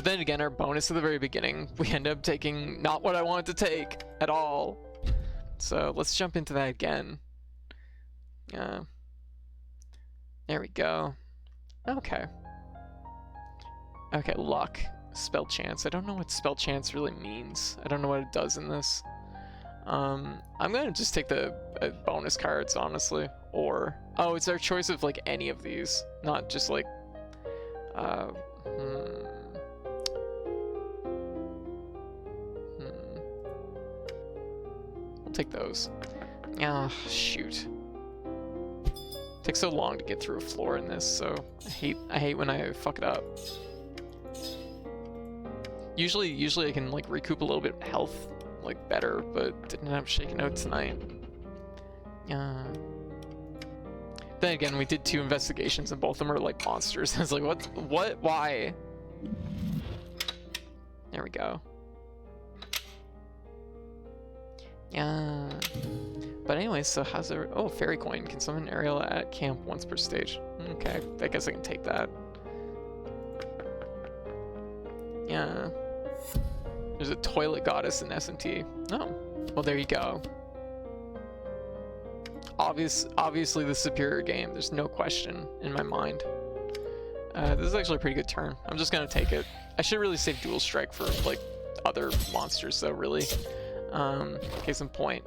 But then again, our bonus at the very beginning, we end up taking not what I wanted to take at all. So let's jump into that again. There we go. Okay. Okay, luck. Spell chance. I don't know what spell chance really means. I don't know what it does in this. I'm gonna just take the bonus cards, honestly. Or, oh, it's our choice of like any of these, not just like, We'll take those. Ah, shoot. Takes so long to get through a floor in this, so I hate when I fuck it up. Usually I can like recoup a little bit of health, like better, but didn't have shaken out tonight. Then again, we did 2 investigations and both of them are like monsters. I was like, what, why? There we go. Yeah. But anyways, so how's it? Oh, fairy coin. Can summon Ariel at camp once per stage. Okay, I guess I can take that. Yeah. There's a toilet goddess in S&T. Oh, well there you go. Obviously the superior game. There's no question in my mind. This is actually a pretty good turn. I'm just gonna take it. I should really save Dual Strike for like other monsters though, really. Case in point,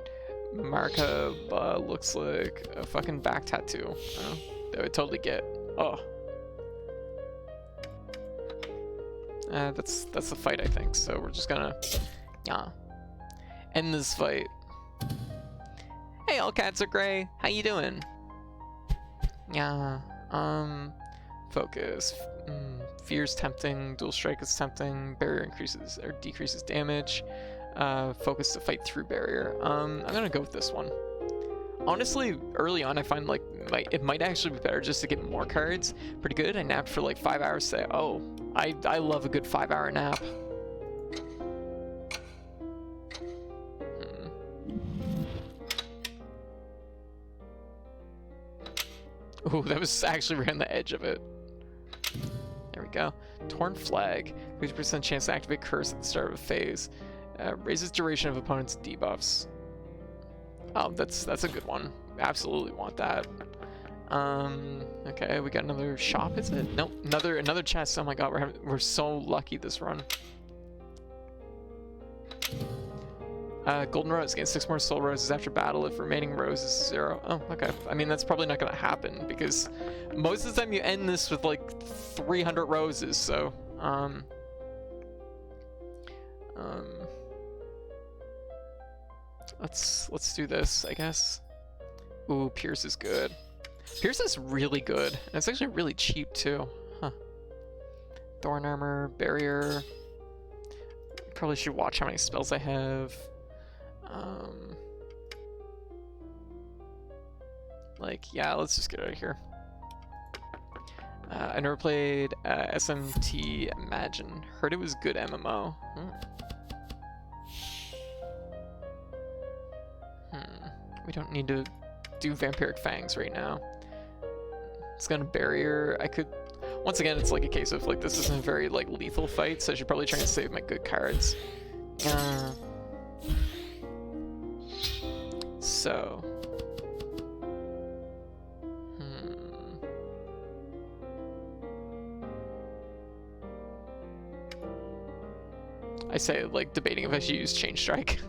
Marka looks like a fucking back tattoo. That would totally get. Oh. That's the fight, I think. So we're just gonna, end this fight. Hey, all cats are gray. How you doing? Yeah. Focus. Fear's tempting. Dual Strike is tempting. Barrier increases or decreases damage. Focus to fight through barrier. I'm gonna go with this one. Honestly, early on, I find like it might actually be better just to get more cards. Pretty good. I napped for like 5 hours today. Oh, I love a good 5-hour nap. Ooh, that was actually right on the edge of it. There we go. Torn Flag. 50% chance to activate Curse at the start of a phase. Raises duration of opponent's debuffs. Oh, that's a good one. Absolutely want that. Okay, we got another shop, is it? Nope, another chest. Oh my god, we're so lucky this run. Golden Rose gains 6 more soul roses after battle if remaining rose is 0. Oh, okay. I mean, that's probably not gonna happen because most of the time you end this with like 300 roses, so let's do this, I guess. Ooh, Pierce is good. Pierce is really good, and it's actually really cheap too. Huh. Thorn Armor, Barrier. Probably should watch how many spells I have. Like, yeah, let's just get out of here. I never played SMT Imagine. Heard it was good MMO. We don't need to do Vampiric Fangs right now. It's gonna Barrier. I could... Once again, it's like a case of like this isn't a very like lethal fight, so I should probably try and save my good cards. So... I say like debating if I should use Chain Strike.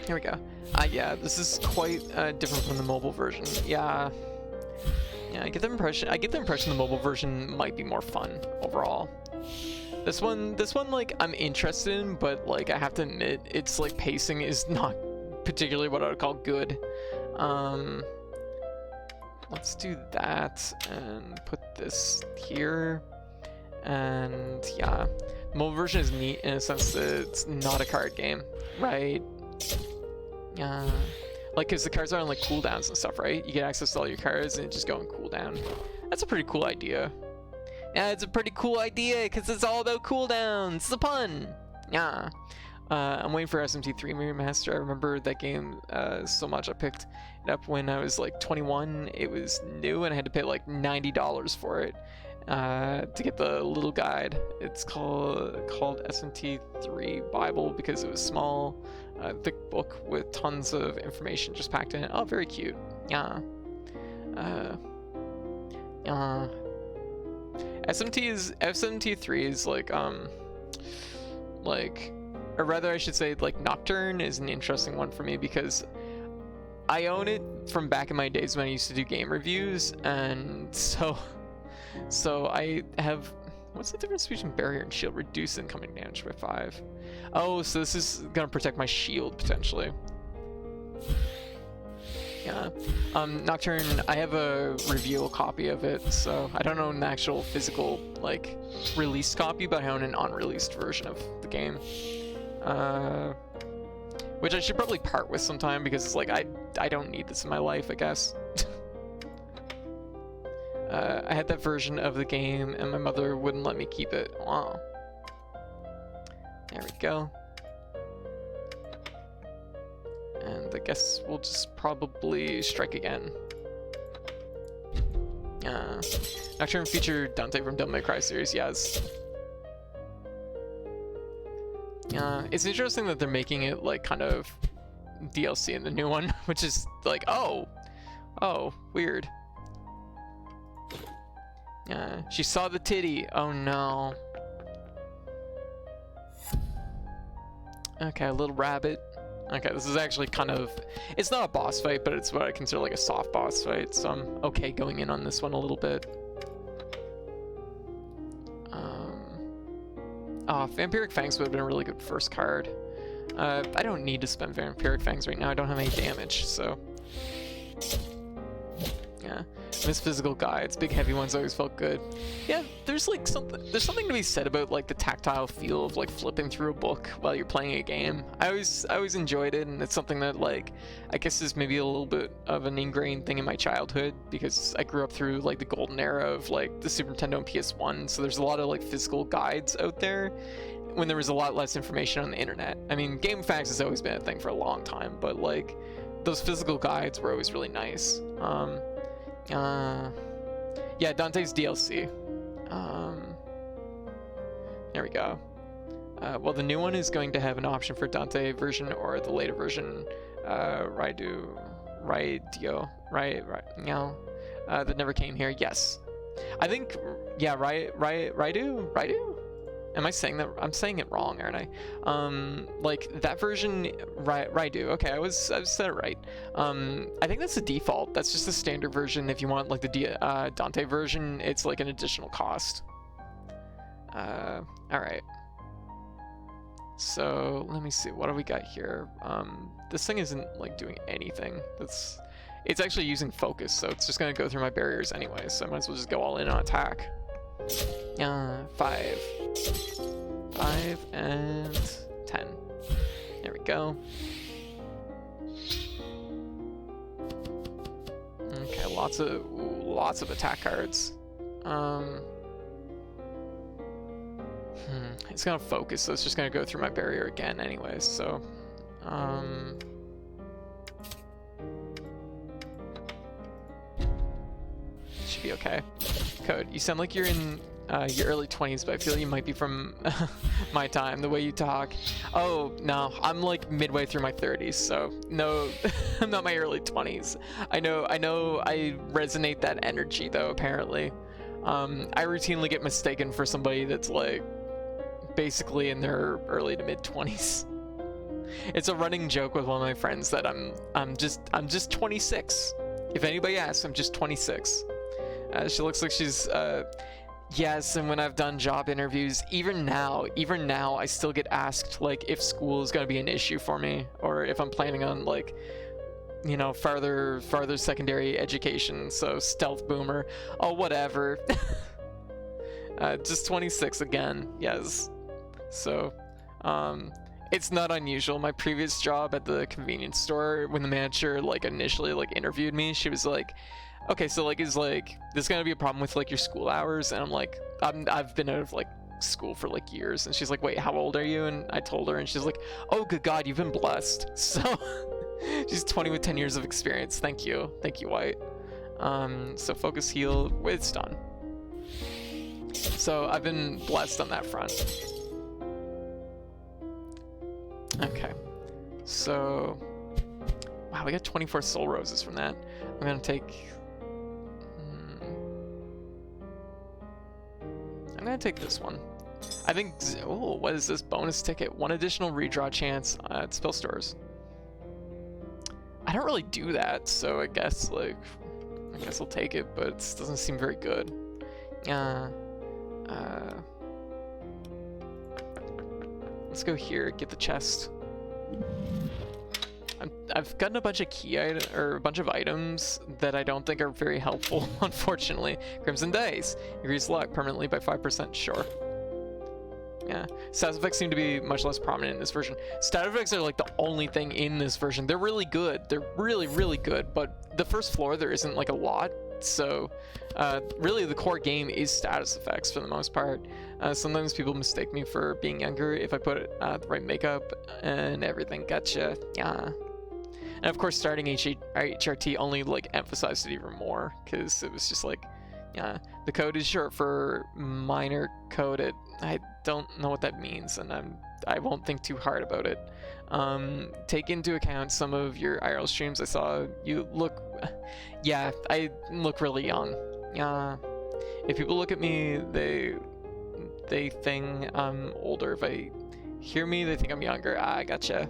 Here we go. Yeah, this is quite different from the mobile version. Yeah, I get the impression the mobile version might be more fun overall. This one, like I'm interested in, but like I have to admit, its like pacing is not particularly what I would call good. Let's do that and put this here. And yeah, the mobile version is neat in a sense that it's not a card game, right? Like, cause the cards are on like cooldowns and stuff, right? You get access to all your cards and just go on cooldown. That's a pretty cool idea. Yeah, it's a pretty cool idea because it's all about cooldowns. It's a pun. Yeah. I'm waiting for SMT3 remaster. I remember that game so much. I picked it up when I was like 21. It was new and I had to pay like $90 for it to get the little guide. It's called SMT3 Bible because it was small, thick book with tons of information just packed in it. Oh, very cute. Yeah. SMT3 is or rather I should say like Nocturne is an interesting one for me because I own it from back in my days when I used to do game reviews, and so I have, what's the difference between barrier and shield? Reduce incoming damage by 5. Oh, so this is gonna protect my shield potentially. Yeah. Nocturne, I have a review copy of it, so I don't own an actual physical like released copy, but I own an unreleased version of the game. Which I should probably part with sometime because it's like I don't need this in my life, I guess. I had that version of the game and my mother wouldn't let me keep it. Wow. There we go. And I guess we'll just probably strike again. Nocturne featured Dante from Devil May Cry series, yes. It's interesting that they're making it like kind of DLC in the new one, which is like, oh, weird. She saw the titty. Oh no. Okay, a little rabbit. Okay, this is actually kind of, it's not a boss fight, but it's what I consider like a soft boss fight, so I'm okay going in on this one a little bit. Vampiric Fangs would have been a really good first card. I don't need to spend Vampiric Fangs right now. I don't have any damage, so yeah. Miss physical guides, big heavy ones always felt good. Yeah, there's like something to be said about like the tactile feel of like flipping through a book while you're playing a game. I always enjoyed it, and it's something that like I guess is maybe a little bit of an ingrained thing in my childhood because I grew up through like the golden era of like the Super Nintendo and PS1, so there's a lot of like physical guides out there when there was a lot less information on the internet. I mean, game facts has always been a thing for a long time, but like those physical guides were always really nice. Yeah, Dante's DLC. There we go. Well, the new one is going to have an option for Dante version or the later version, Raidio, that never came here. Yes, I think, yeah, Raidu? Am I saying that? I'm saying it wrong, aren't I? Like that version, Raidu. Okay, I said it right. I think that's the default. That's just the standard version. If you want like the Dante version, it's like an additional cost. All right. So let me see. What do we got here? This thing isn't like doing anything. It's actually using focus, so it's just gonna go through my barriers anyway. So I might as well just go all in on attack. 5 and 10. There we go. Okay, lots of attack cards. It's gonna focus, so it's just gonna go through my barrier again anyway, so should be okay. Code, you sound like you're in your early 20s, but I feel you might be from my time, the way you talk. Oh, no, I'm like midway through my 30s, so no, I'm not my early 20s. I know I resonate that energy, though, apparently. I routinely get mistaken for somebody that's like basically in their early to mid 20s. It's a running joke with one of my friends that I'm just 26. If anybody asks, I'm just 26. She looks like she's yes, and when I've done job interviews, even now I still get asked like if school is going to be an issue for me or if I'm planning on like, you know, farther secondary education. So stealth boomer, oh whatever. Just 26 again. Yes. So it's not unusual. My previous job at the convenience store, when the manager like initially like interviewed me, she was like, okay, so like, is like this gonna be a problem with like your school hours? And I'm like, I've been out of like school for like years. And she's like, wait, how old are you? And I told her, and she's like, oh, good God, you've been blessed. So she's 20 with 10 years of experience. Thank you, White. So focus, heal, it's done. So I've been blessed on that front. Okay, so wow, we got 24 soul roses from that. I'm gonna take this one. I think, oh, what is this? Bonus ticket, 1 additional redraw chance at spell stores. I don't really do that, so I guess I'll take it, but it doesn't seem very good. Let's go here, get the chest. I've gotten a bunch of a bunch of items that I don't think are very helpful, unfortunately. Crimson Dice, increase luck permanently by 5%, sure. Yeah, status effects seem to be much less prominent in this version. Status effects are like the only thing in this version. They're really good. They're really, really good, but the first floor there isn't like a lot. So really the core game is status effects for the most part. Sometimes people mistake me for being younger if I put the right makeup and everything. Gotcha. Yeah. And of course starting HRT only like emphasized it even more, because it was just like, yeah, the code is short for minor code. I don't know what that means, and I won't think too hard about it. Take into account some of your IRL streams. I saw you look, yeah, I look really young. If people look at me, they think I'm older. If I hear me, they think I'm younger. I gotcha.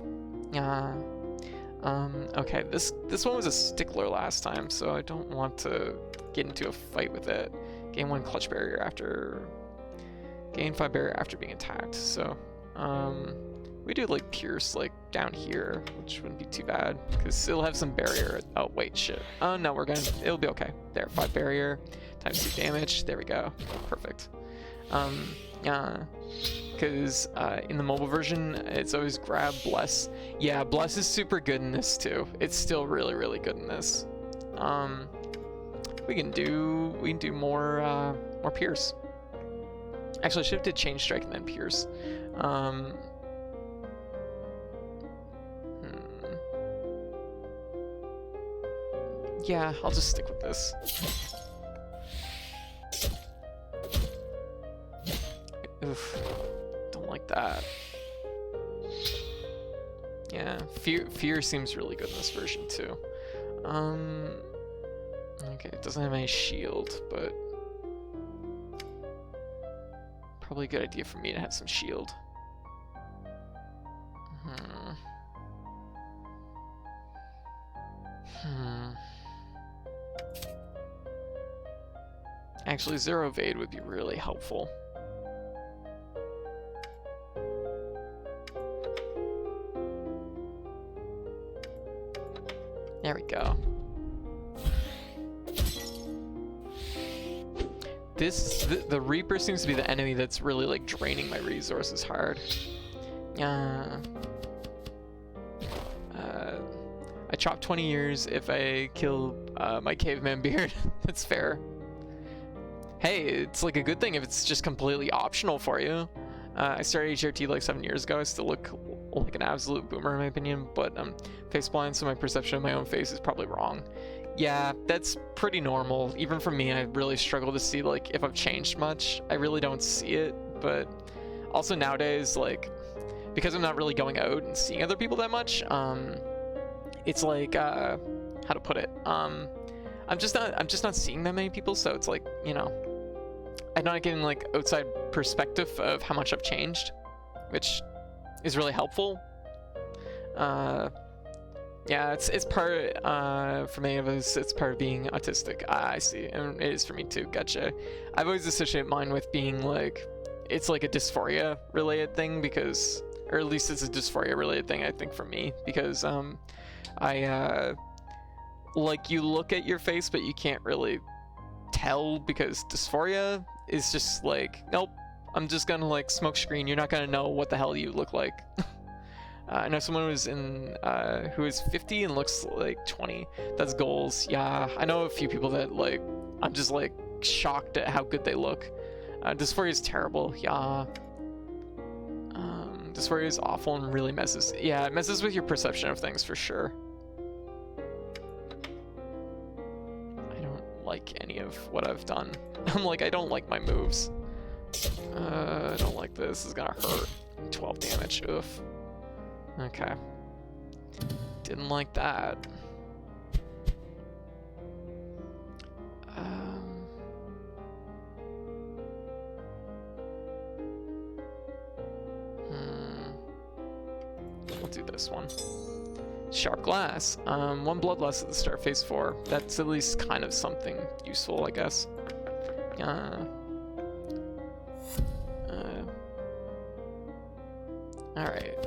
Okay, this one was a stickler last time, so I don't want to get into a fight with it. Gain 1 clutch barrier after... Gain 5 barrier after being attacked, so... we do like pierce like down here, which wouldn't be too bad, because it'll have some barrier. Oh, wait, shit. Oh, no, it'll be okay. There, 5 barrier, times 2 damage. There we go. Perfect. Because in the mobile version, it's always grab, bless. Yeah, bless is super good in this too. It's still really, really good in this. We can do more pierce. Actually, I should have did change strike and then pierce. Yeah, I'll just stick with this. Oof, don't like that. Yeah, fear seems really good in this version too. Okay, it doesn't have any shield, but probably a good idea for me to have some shield. Actually, 0 evade would be really helpful. There we go. The Reaper seems to be the enemy that's really like draining my resources hard. I chop 20 years if I kill my caveman beard. That's fair. Hey, it's like a good thing if it's just completely optional for you. I started HRT like 7 years ago. I still look like an absolute boomer in my opinion, but I'm face blind, so my perception of my own face is probably wrong. Yeah, that's pretty normal. Even for me, I really struggle to see like if I've changed much. I really don't see it, but also nowadays, like, because I'm not really going out and seeing other people that much, it's like, how to put it? I'm just not seeing that many people, so it's like, you know, I'm not getting like outside perspective of how much I've changed, which is really helpful. Yeah, it's part, for many of us, it's part of being autistic. I see, and it is for me too, gotcha. I've always associated mine with being like, it's like a dysphoria related thing, because, or at least it's a dysphoria related thing, I think, for me, because, like, you look at your face, but you can't really tell, because dysphoria is just like, nope, I'm just gonna like smoke screen, you're not gonna know what the hell you look like. I know someone who is 50 and looks like 20. That's goals. Yeah, I know a few people that like I'm just like shocked at how good they look. Dysphoria is terrible. Yeah. Dysphoria is awful and really messes. Yeah, it messes with your perception of things for sure. I don't like any of what I've done. I'm like, I don't like my moves. I don't like this. This is gonna hurt. 12 damage. Oof. Okay. Didn't like that. We'll do this one. Sharp glass. One blood less at the start of phase 4. That's at least kind of something useful, I guess. Alright.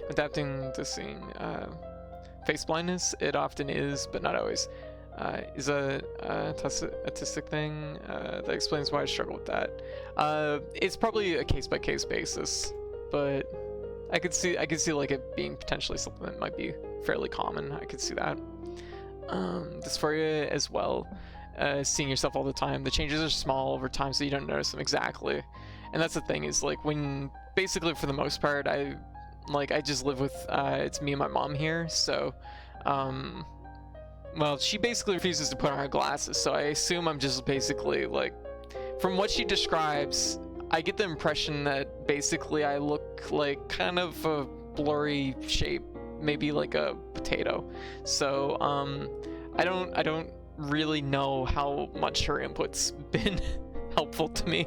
Adapting to seeing face blindness, it often is, but not always. Is a autistic thing that explains why I struggle with that. It's probably a case-by-case basis, but I could see like it being potentially something that might be fairly common. I could see that. Dysphoria as well. Seeing yourself all the time. The changes are small over time, so you don't notice them exactly. And that's the thing, is like when basically for the most part I just live with it's me and my mom here, so well, she basically refuses to put on her glasses, so I assume I'm just basically like, from what she describes, I get the impression that basically I look like kind of a blurry shape, maybe like a potato. So I don't really know how much her input's been helpful to me.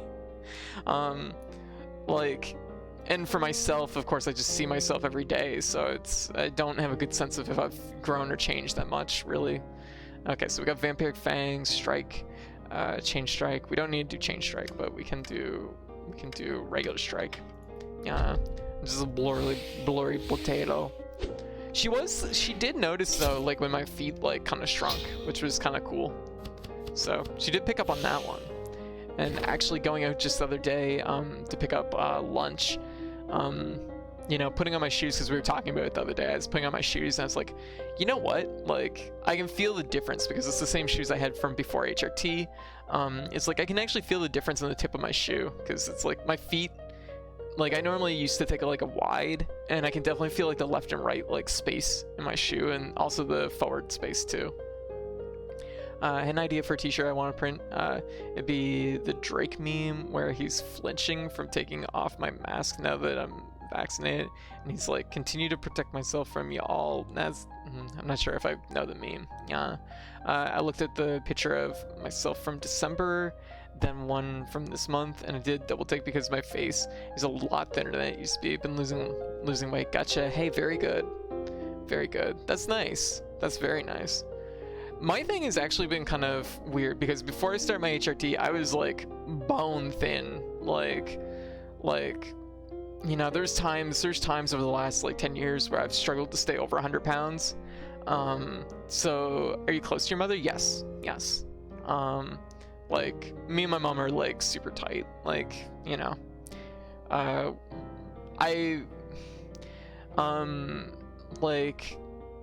Like, and for myself, of course, I just see myself every day, so I don't have a good sense of if I've grown or changed that much, really. Okay, so we got Vampiric Fang, Strike, Chain Strike. We don't need to do Chain Strike, but we can do regular Strike. Yeah, just a blurry potato. She did notice though, like when my feet like kind of shrunk, which was kind of cool. So she did pick up on that one. And actually going out just the other day to pick up lunch, you know, putting on my shoes, because we were talking about it the other day. I was putting on my shoes and I was like, you know what? Like, I can feel the difference because it's the same shoes I had from before HRT. It's like I can actually feel the difference in the tip of my shoe, because it's like my feet, like I normally used to take like a wide, and I can definitely feel like the left and right like space in my shoe, and also the forward space too. An idea for a t-shirt I want to print, it'd be the Drake meme where he's flinching from taking off my mask now that I'm vaccinated, and he's like, continue to protect myself from y'all. That's I'm not sure if I know the meme. Yeah. I looked at the picture of myself from December, then one from this month, and I did double take because my face is a lot thinner than it used to be. I've been losing weight. Gotcha. Hey, very good. Very good. That's nice. That's very nice. My thing has actually been kind of weird, because before I started my HRT, I was like bone thin. Like, you know, there's times over the last like 10 years where I've struggled to stay over 100 pounds. So are you close to your mother? Yes. Like me and my mom are like super tight. Like, you know, like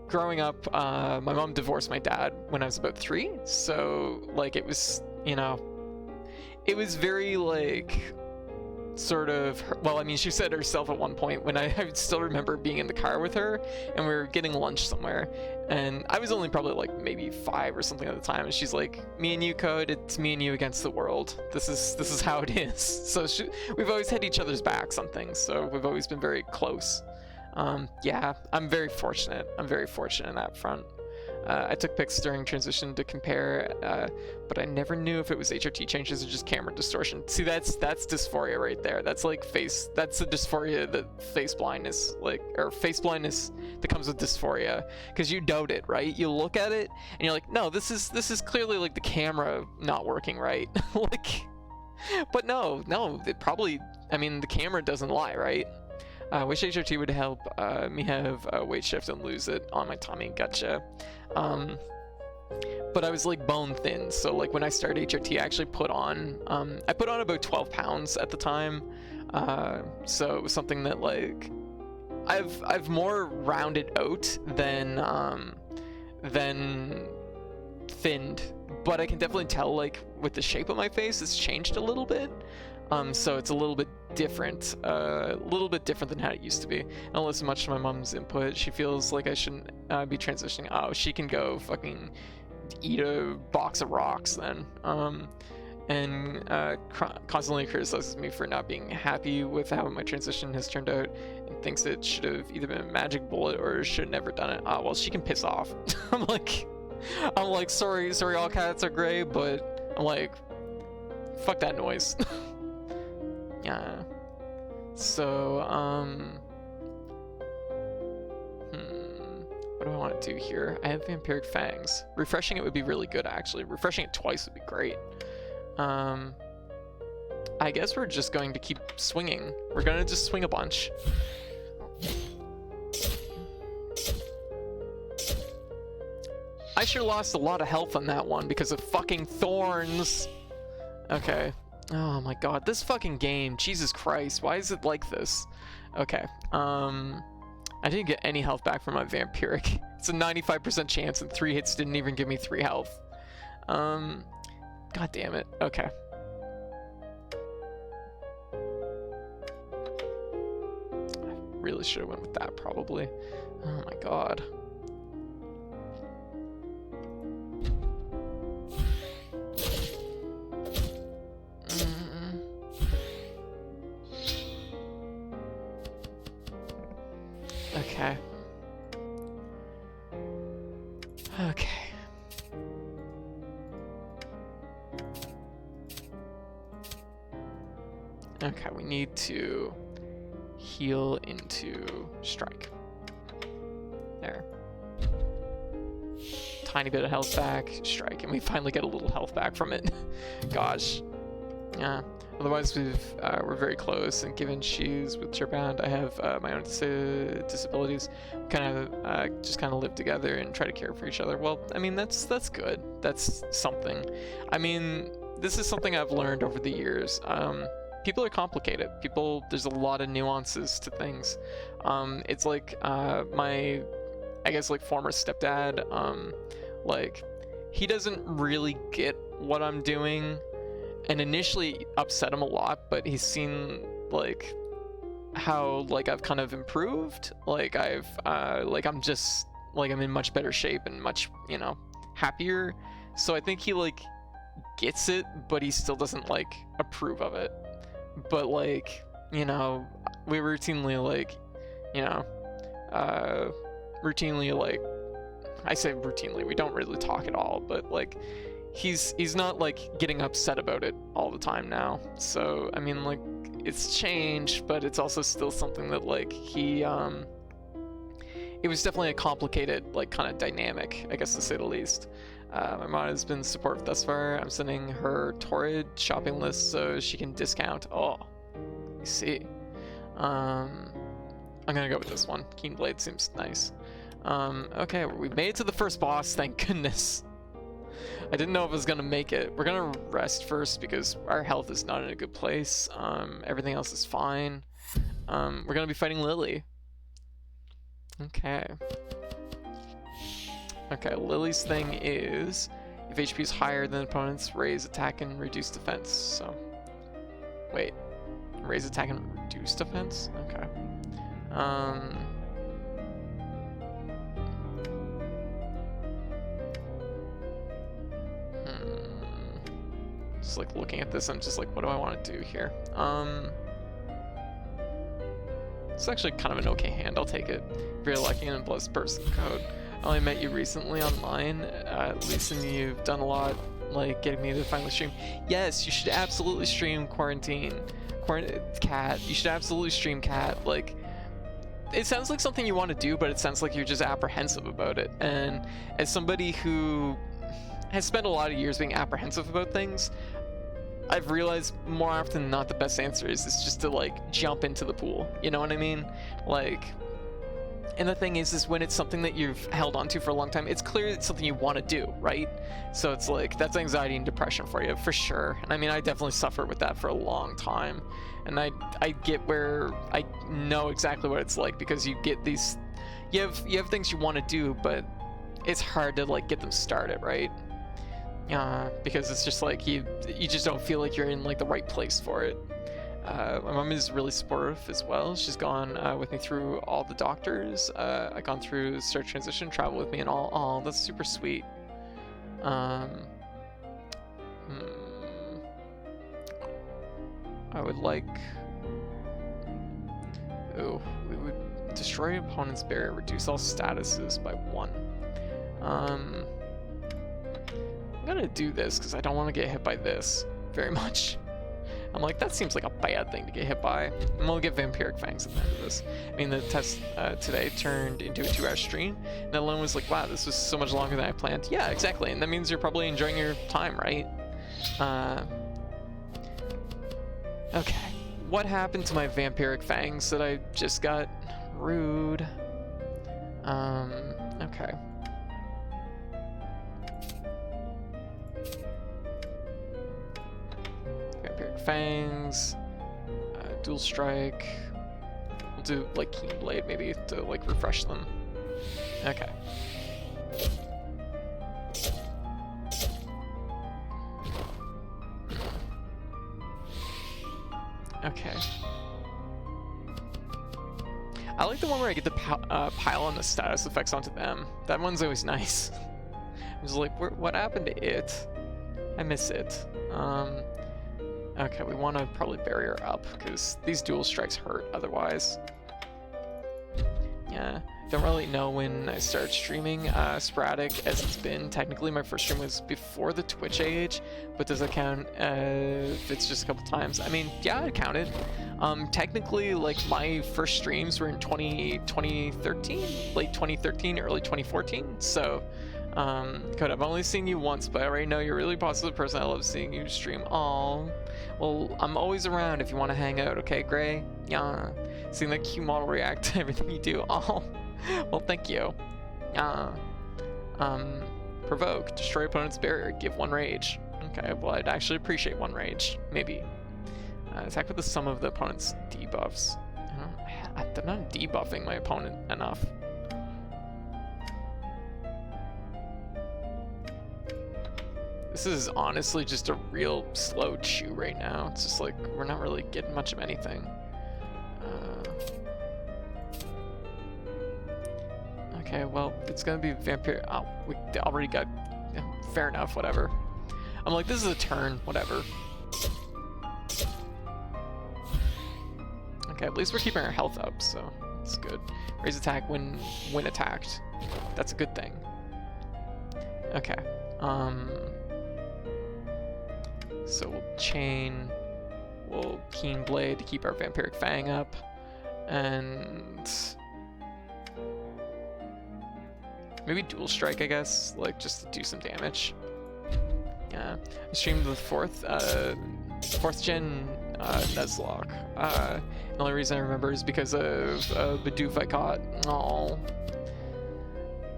growing up, my mom divorced my dad when I was about 3. So like it was, you know, it was very like sort of, well, I mean, she said herself at one point when I still remember being in the car with her and we were getting lunch somewhere, and I was only probably like maybe 5 or something at the time, and she's like, me and you, Code, it's me and you against the world. This is how it is. So we've always had each other's backs on things, so we've always been very close. Yeah, I'm very fortunate in that front. I took pics during transition to compare, but I never knew if it was HRT changes or just camera distortion. See, that's dysphoria right there. That's like that's the dysphoria that face blindness, like, or face blindness that comes with dysphoria, because you doubt it, right? You look at it and you're like, no, this is clearly like the camera not working right. Like, but no, it probably, I mean, the camera doesn't lie, right? Wish HRT would help me have a weight shift and lose it on my tummy. Gotcha. but I was like bone thin. So like when I started HRT, I actually put on about 12 pounds at the time. So it was something that like I've more rounded out than thinned, but I can definitely tell like with the shape of my face, it's changed a little bit. So it's a little bit different than how it used to be. I don't listen much to my mom's input. She feels like I shouldn't be transitioning. Oh, she can go fucking eat a box of rocks then. And constantly criticizes me for not being happy with how my transition has turned out, and thinks it should have either been a magic bullet or should have never done it. Well, she can piss off. I'm like, sorry, all cats are gray, but I'm like, fuck that noise. Yeah. So, what do I want to do here? I have vampiric fangs. Refreshing it would be really good, actually. Refreshing it twice would be great. I guess we're just going to keep swinging. We're gonna just swing a bunch. I sure lost a lot of health on that one because of fucking thorns. Okay. Oh my god, this fucking game, Jesus Christ, why is it like this? Okay, I didn't get any health back from my vampiric. It's a 95% chance, and 3 hits didn't even give me 3 health. God damn it. Okay. I really should have went with that, probably. Oh my god. Okay. Okay. Okay, we need to heal into strike. There. Tiny bit of health back, strike, and we finally get a little health back from it. Gosh. Yeah. Otherwise, we're very close, and given she's wheelchair-bound, I have my own disabilities. Just kind of live together and try to care for each other. Well, I mean, that's good. That's something. I mean, this is something I've learned over the years. People are complicated. There's a lot of nuances to things. It's like my, I guess, like former stepdad. Like, he doesn't really get what I'm doing. And initially upset him a lot, but he's seen like how like I've kind of improved. Like I'm just like I'm in much better shape and much, you know, happier. So I think he like gets it, but he still doesn't like approve of it. But like, you know, we routinely like, you know, routinely like, I say routinely, we don't really talk at all, but like he's not like getting upset about it all the time now. So I mean, like, it's changed, but it's also still something that like it was definitely a complicated like kind of dynamic, I guess, to say the least. My mom has been supportive thus far. I'm sending her Torrid shopping list so she can discount. Oh, you see. I'm gonna go with this one. Keen Blade seems nice. Okay, we made it to the first boss, thank goodness. I didn't know if I was gonna make it. We're gonna rest first because our health is not in a good place. Everything else is fine. We're gonna be fighting Lily. Okay. Okay, Lily's thing is if HP is higher than opponents, raise attack and reduce defense. So, wait, raise attack and reduce defense? Okay. Just like looking at this, I'm just like, what do I want to do here? It's actually kind of an okay hand. I'll take it. If you're lucky and blessed person code. I only met you recently online. At least you've done a lot, like getting me to finally stream. Yes, you should absolutely stream Quarantine. Cat. You should absolutely stream Cat. Like, it sounds like something you want to do, but it sounds like you're just apprehensive about it. And as somebody who has spent a lot of years being apprehensive about things, I've realized more often than not the best answer is just to like jump into the pool. You know what I mean? Like, And the thing is when it's something that you've held onto for a long time, it's clear it's something you want to do, right? So it's like, that's anxiety and depression for you, for sure. And I mean, I definitely suffered with that for a long time. And I get where, I know exactly what it's like, because you get these, you have things you want to do, but it's hard to like get them started, right? Because it's just like, you just don't feel like you're in like the right place for it. My mom is really supportive as well. She's gone with me through all the doctors. I've gone through start transition, travel with me and all. Oh, that's super sweet. I would like... Ooh, we would destroy opponent's barrier, reduce all statuses by 1. I'm gonna do this because I don't want to get hit by this very much. I'm like, that seems like a bad thing to get hit by. And we'll get Vampiric Fangs at the end of this. I mean, the test today turned into a 2-hour stream, and Ellen was like, wow, this was so much longer than I planned. Yeah, exactly, and that means you're probably enjoying your time, right? Okay, what happened to my Vampiric Fangs that I just got? Rude. Okay. Fangs, dual strike. We'll do like Keen Blade maybe to like refresh them. Okay. Okay. I like the one where I get to pile on the status effects onto them. That one's always nice. I was like, what happened to it? I miss it. Okay, we want to probably barrier up, because these dual strikes hurt otherwise. Yeah, don't really know when I started streaming, sporadic as it's been. Technically, my first stream was before the Twitch age, but does it count if it's just a couple times? I mean, yeah, it counted. Technically, like, my first streams were in 2013, late 2013, early 2014, so... Code, I've only seen you once, but I already know you're a really positive person. I love seeing you stream. Aww. Well, I'm always around if you want to hang out, okay, Gray? Yeah. Seeing that Q model react to everything you do. Oh. Well, thank you. Provoke. Destroy opponent's barrier. Give 1 rage. Okay, well, I'd actually appreciate 1 rage. Maybe. Attack with the sum of the opponent's debuffs. I'm not debuffing my opponent enough. This is honestly just a real slow chew right now. It's just like, we're not really getting much of anything. Okay, well, it's gonna be Vampire. Oh, we already got... Yeah, fair enough, whatever. I'm like, this is a turn, whatever. Okay, at least we're keeping our health up, so it's good. Raise attack when attacked. That's a good thing. Okay. So we'll chain, we'll Keen Blade to keep our Vampiric Fang up, and maybe Dual Strike, I guess, like just to do some damage. Yeah, I streamed the 4th gen Nuzlocke. The only reason I remember is because of the doof I caught. Oh,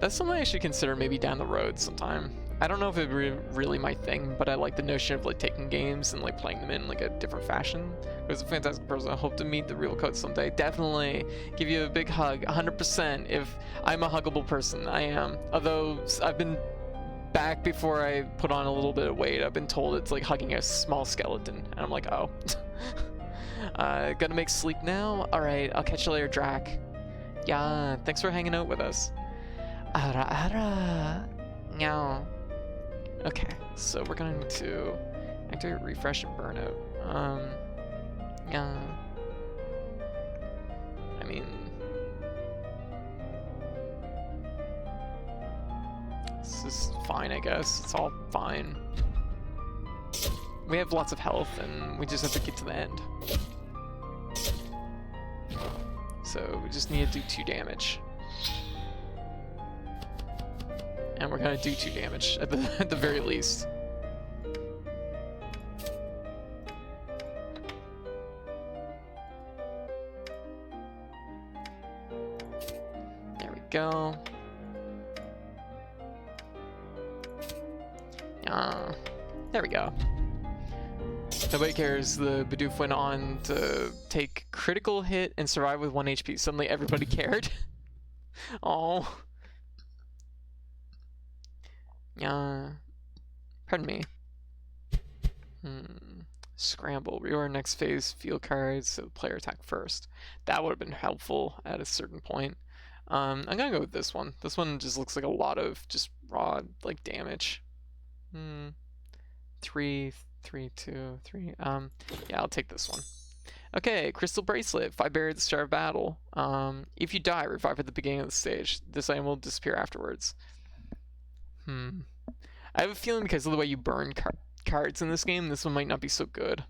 that's something I should consider maybe down the road sometime. I don't know if it's really my thing, but I like the notion of like taking games and like playing them in like a different fashion. It was a fantastic person. I hope to meet the real Code someday. Definitely give you a big hug, 100%. If I'm a huggable person, I am. Although I've been back before I put on a little bit of weight, I've been told it's like hugging a small skeleton, and I'm like, oh. Gonna make sleep now. All right, I'll catch you later, Drac. Yeah, thanks for hanging out with us. Ara ara. Meow. Okay, so we're going to activate refresh and burnout. Yeah. I mean, this is fine, I guess. It's all fine. We have lots of health, and we just have to get to the end. So we just need to do 2 damage. And we're gonna do 2 damage at the very least. go. There we go. Nobody cares. The Bidoof went on to take critical hit and survive with 1 HP. Suddenly everybody cared. Oh. Pardon me. Scramble. Reorder next phase field cards, so player attack first. That would have been helpful at a certain point. I'm gonna go with this one. This one just looks like a lot of just raw like damage. 3, 3, 2, 3. Yeah, I'll take this one. Okay, Crystal Bracelet. 5 barrier at the start of battle. If you die, revive at the beginning of the stage. This item will disappear afterwards. I have a feeling because of the way you burn cards in this game, this one might not be so good.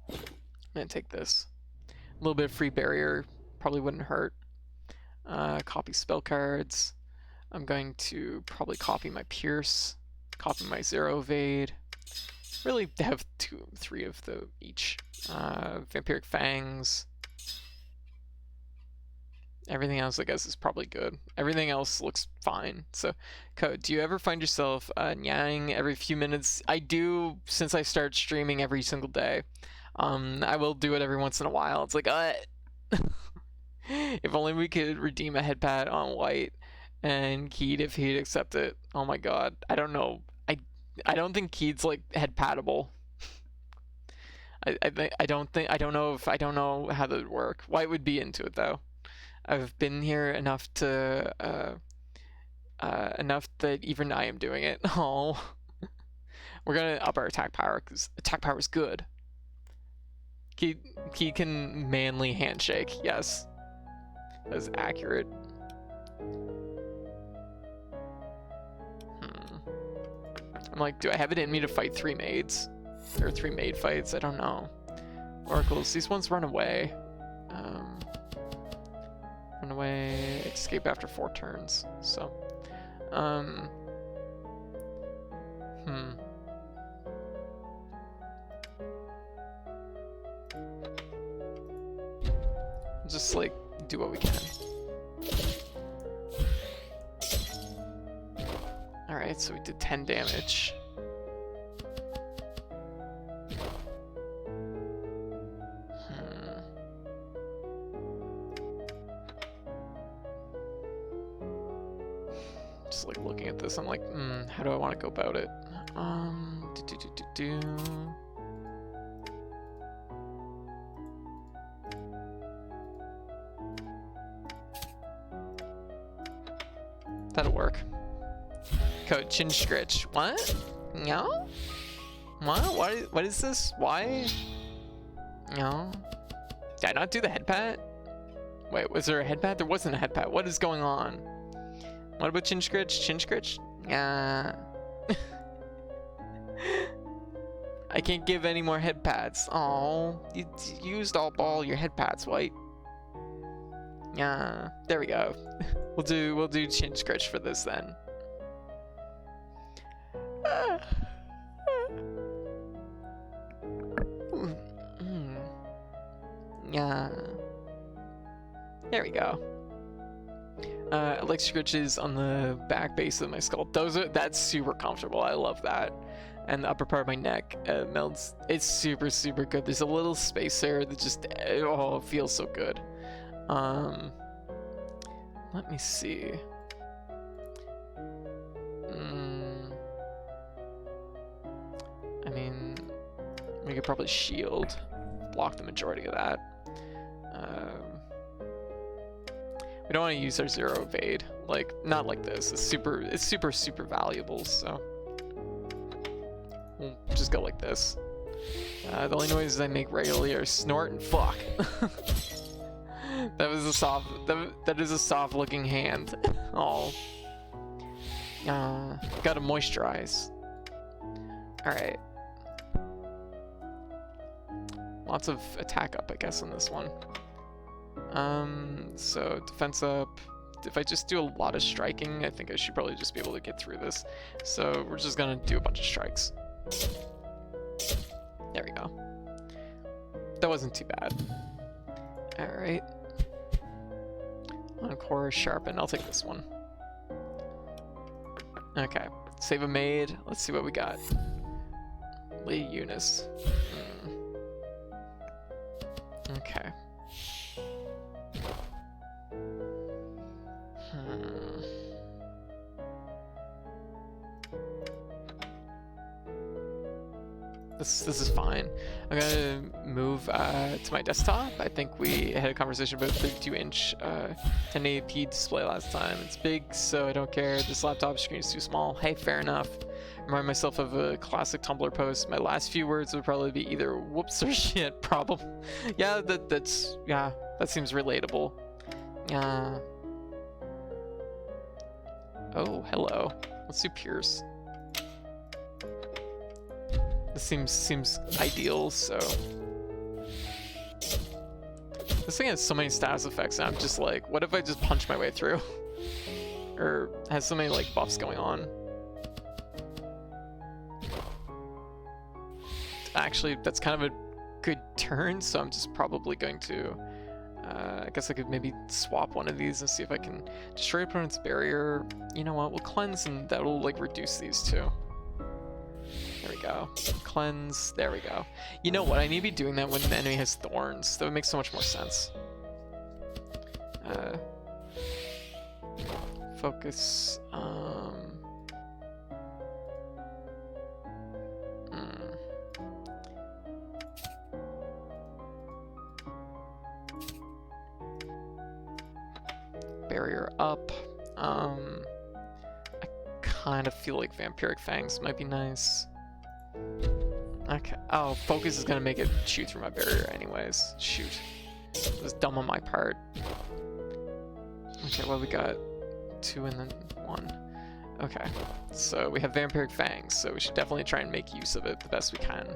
I'm gonna take this. A little bit of free barrier probably wouldn't hurt. Copy spell cards. I'm going to probably copy my Pierce, copy my Zero Evade. Really have 2, 3 of the each. Vampiric Fangs. Everything else, I guess, is probably good. Everything else looks fine. So, Code, do you ever find yourself nyang every few minutes? I do, since I started streaming every single day. I will do it every once in a while. It's like, if only we could redeem a head pat on White and Keed if he'd accept it. Oh my god. I don't know. I don't think Keed's like head patable. I don't know how that would work. White would be into it though. I've been here enough to enough that even I am doing it. Oh, we're gonna up our attack power because attack power is good. He can manly handshake. Yes, that's accurate. I'm like, do I have it in me to fight 3 maids? There are 3 maid fights. I don't know. Oracles. These ones run away. Run away. Escape after 4 turns. So, just like do what we can. Alright, so we did 10 damage. Just like looking at this, I'm like, how do I want to go about it? That'll work. Code Chin Scritch. What? No? What? What is this? Why? No. Did I not do the head pat? Wait, was there a head pat? There wasn't a head pat. What is going on? What about Chin Scritch? Chin Scritch? Yeah. I can't give any more head pats. Oh, you used all your head pats, White. Yeah. There we go. We'll do Chin Scritch for this then. Yeah. There we go. Like scritches on the back base of my skull. That's super comfortable. I love that. And the upper part of my neck melts. It's super, super good. There's a little space there that just, oh, it feels so good. Let me see. I mean, we could probably shield, block the majority of that. We don't want to use our Zero Evade, like, not like this. It's super, super valuable, so we'll just go like this. The only noises I make regularly are snort and fuck. That was a soft, that is a soft looking hand. Oh. Gotta moisturize. Alright. Lots of attack up, I guess, on this one. So defense up. If I just do a lot of striking, I think I should probably just be able to get through this. So we're just gonna do a bunch of strikes. There we go. That wasn't too bad. Alright. On Core, Sharpen. I'll take this one. Okay. Save a maid. Let's see what we got. Lady Eunice. Okay. This is fine. I'm gonna move to my desktop. I think we had a conversation about 32-inch 1080p display last time. It's big, so I don't care. This laptop screen is too small. Hey, fair enough. Remind myself of a classic Tumblr post. My last few words would probably be either whoops or shit. Problem. Yeah, that seems relatable. Yeah. Oh, hello. Let's do Pierce. This seems ideal, so. This thing has so many status effects, and I'm just like, what if I just punch my way through? Or has so many like buffs going on. Actually, that's kind of a good turn, so I'm just probably going to. I guess I could maybe swap one of these and see if I can destroy opponent's barrier. You know what? We'll cleanse, and that'll like reduce these two. There we go. Cleanse. There we go. You know what? I need to be doing that when the enemy has thorns. That would make so much more sense. Focus. Barrier up. I kind of feel like Vampiric Fangs might be nice. Okay. Oh, focus is gonna make it shoot through my barrier anyways. Shoot. It was dumb on my part. Okay, well we got 2 and then 1. Okay. So we have Vampiric Fangs, so we should definitely try and make use of it the best we can.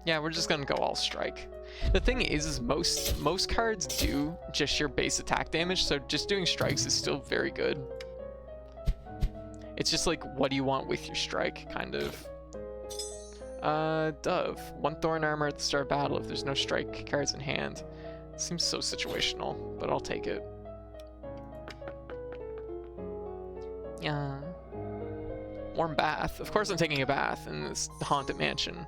Yeah, we're just gonna go all strike. The thing is most cards do just sheer base attack damage, so just doing strikes is still very good. It's just like, what do you want with your strike, kind of. Dove. 1 Thorn Armor at the start of battle if there's no strike cards in hand. It seems so situational, but I'll take it. Yeah. Warm bath. Of course I'm taking a bath in this haunted mansion.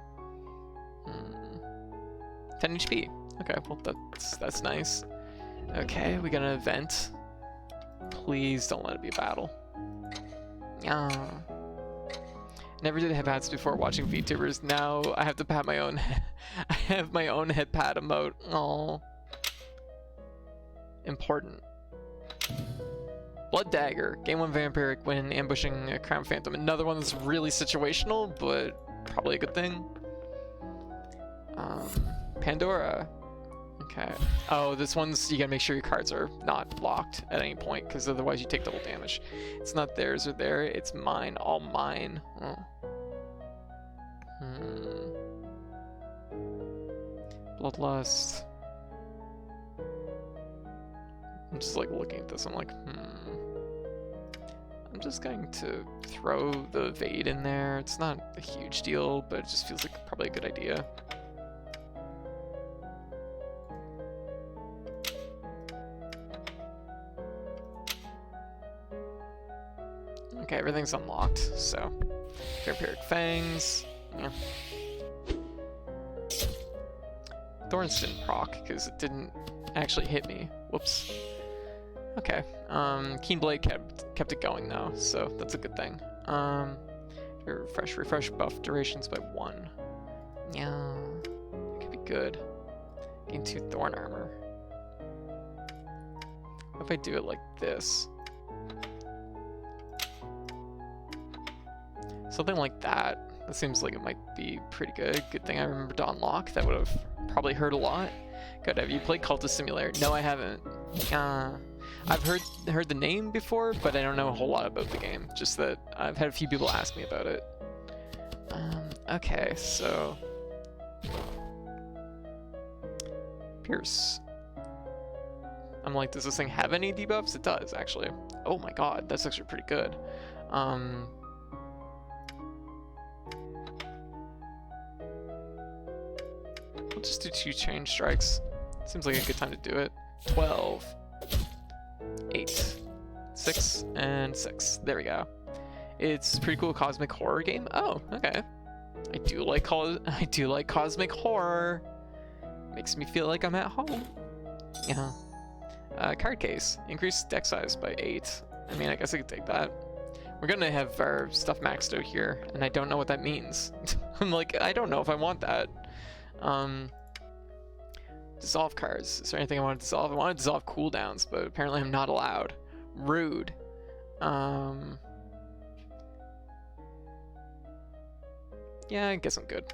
10 HP. Okay, well that's nice. Okay, we got an event. Please don't let it be a battle. Yeah. Never did have hats before watching VTubers. Now I have to pat my own. I have my own head pat emote. Oh. Important. Blood Dagger. Game 1 Vampiric when ambushing a Crown Phantom. Another one that's really situational, but probably a good thing. Pandora. Okay. Oh, this one's, you gotta make sure your cards are not locked at any point, because otherwise you take double damage. It's not theirs or there, it's mine. All mine. Oh. Bloodlust. I'm just like looking at this, I'm like, I'm just going to throw the evade in there. It's not a huge deal, but it just feels like probably a good idea. Okay, everything's unlocked, so Vampiric Fangs. Yeah. Thorns didn't proc because it didn't actually hit me. Whoops. Okay. Keen Blade kept it going though, so that's a good thing. Refresh buff durations by 1. Yeah, it could be good. Gain 2 Thorn Armor. What if I do it like this? Something like that. That seems like it might be pretty good. Good thing I remember to unlock. That would have probably hurt a lot. Good. Have you played Cultist Simulator? No, I haven't. I've heard the name before, but I don't know a whole lot about the game. Just that I've had a few people ask me about it. Okay, so Pierce. I'm like, does this thing have any debuffs? It does, actually. Oh my god, that's actually pretty good. We'll just do 2 change strikes. Seems like a good time to do it. 12, 8, 6, and 6. There we go. It's a pretty cool cosmic horror game. Oh, okay. I do like cosmic horror. Makes me feel like I'm at home. Yeah. Card case. Increase deck size by 8. I mean, I guess I could take that. We're gonna have our stuff maxed out here, and I don't know what that means. I'm like, I don't know if I want that. Dissolve cards. Is there anything I want to dissolve? I want to dissolve cooldowns, but apparently I'm not allowed. Rude. Yeah, I guess I'm good.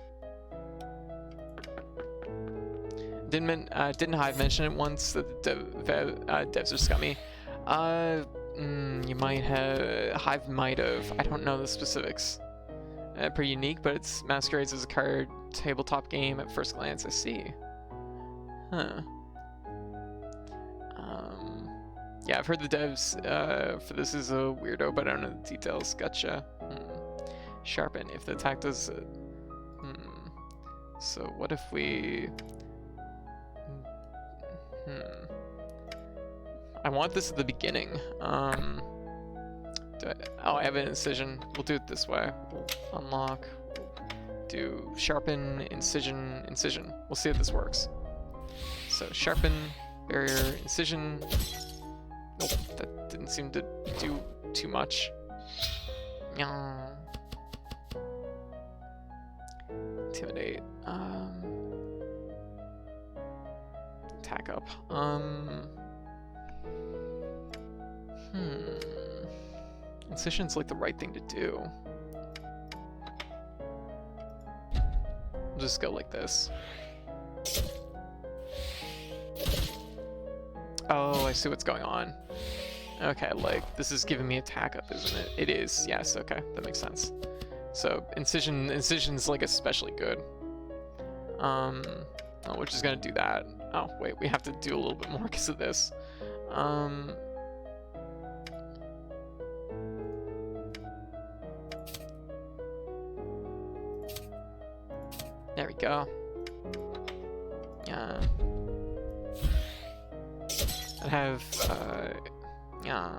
Didn't Hive mention it once that the devs are scummy? You might have. Hive might have. I don't know the specifics. Pretty unique, but it masquerades as a card tabletop game at first glance. I see. Huh. Yeah, I've heard the devs for this is a weirdo, but I don't know the details. Gotcha. Sharpen. If the attack does. So what if we? I want this at the beginning. I have an incision. We'll do it this way. We'll unlock. Do sharpen, incision, incision. We'll see if this works. So sharpen, barrier, incision. Nope, that didn't seem to do too much. Intimidate. Attack up. Incision's like the right thing to do. I'll just go like this. Oh, I see what's going on. Okay, like, this is giving me attack up, isn't it? It is, yes, okay, that makes sense. So, incision's like especially good. We're just gonna do that. Oh, wait, we have to do a little bit more because of this. There we go. Yeah. I have, yeah.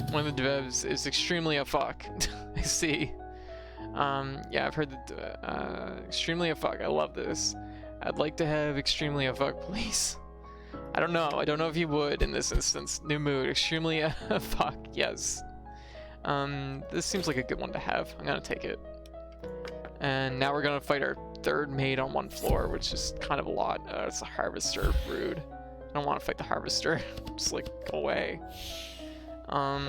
One of the devs is extremely a fuck. I see. Yeah, I've heard that, extremely a fuck. I love this. I'd like to have extremely a fuck, please. I don't know if you would in this instance. New mood, extremely a fuck, yes. This seems like a good one to have. I'm gonna take it. And now we're gonna fight our third mate on one floor, which is kind of a lot. It's a harvester, rude. I don't want to fight the harvester. Just like, go away. We'll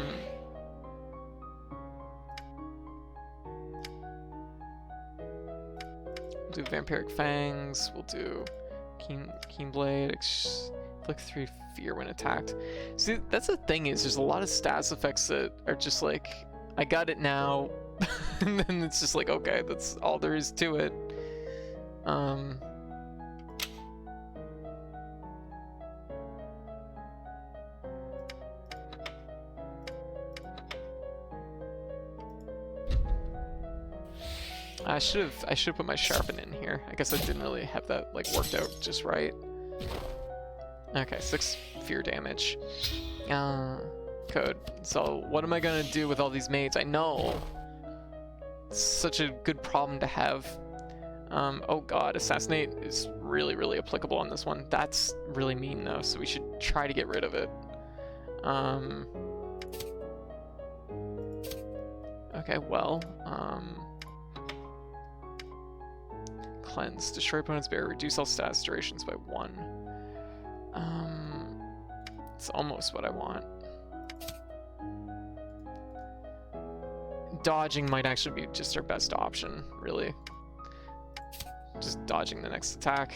do Vampiric Fangs. We'll do Keen Blade. Inflict 3 fear when attacked. See, that's the thing is, there's a lot of stats effects that are just like, I got it now, and then it's just like, okay, that's all there is to it. I should have put my sharpen in here. I guess I didn't really have that like worked out just right. Okay, 6 fear damage. Code. So what am I gonna do with all these mates? I know. It's such a good problem to have. Oh god, assassinate is really, really applicable on this one. That's really mean though, so we should try to get rid of it. Okay, well, cleanse. Destroy opponent's barrier. Reduce all stats durations by 1. It's almost what I want. Dodging might actually be just our best option, really. Just dodging the next attack.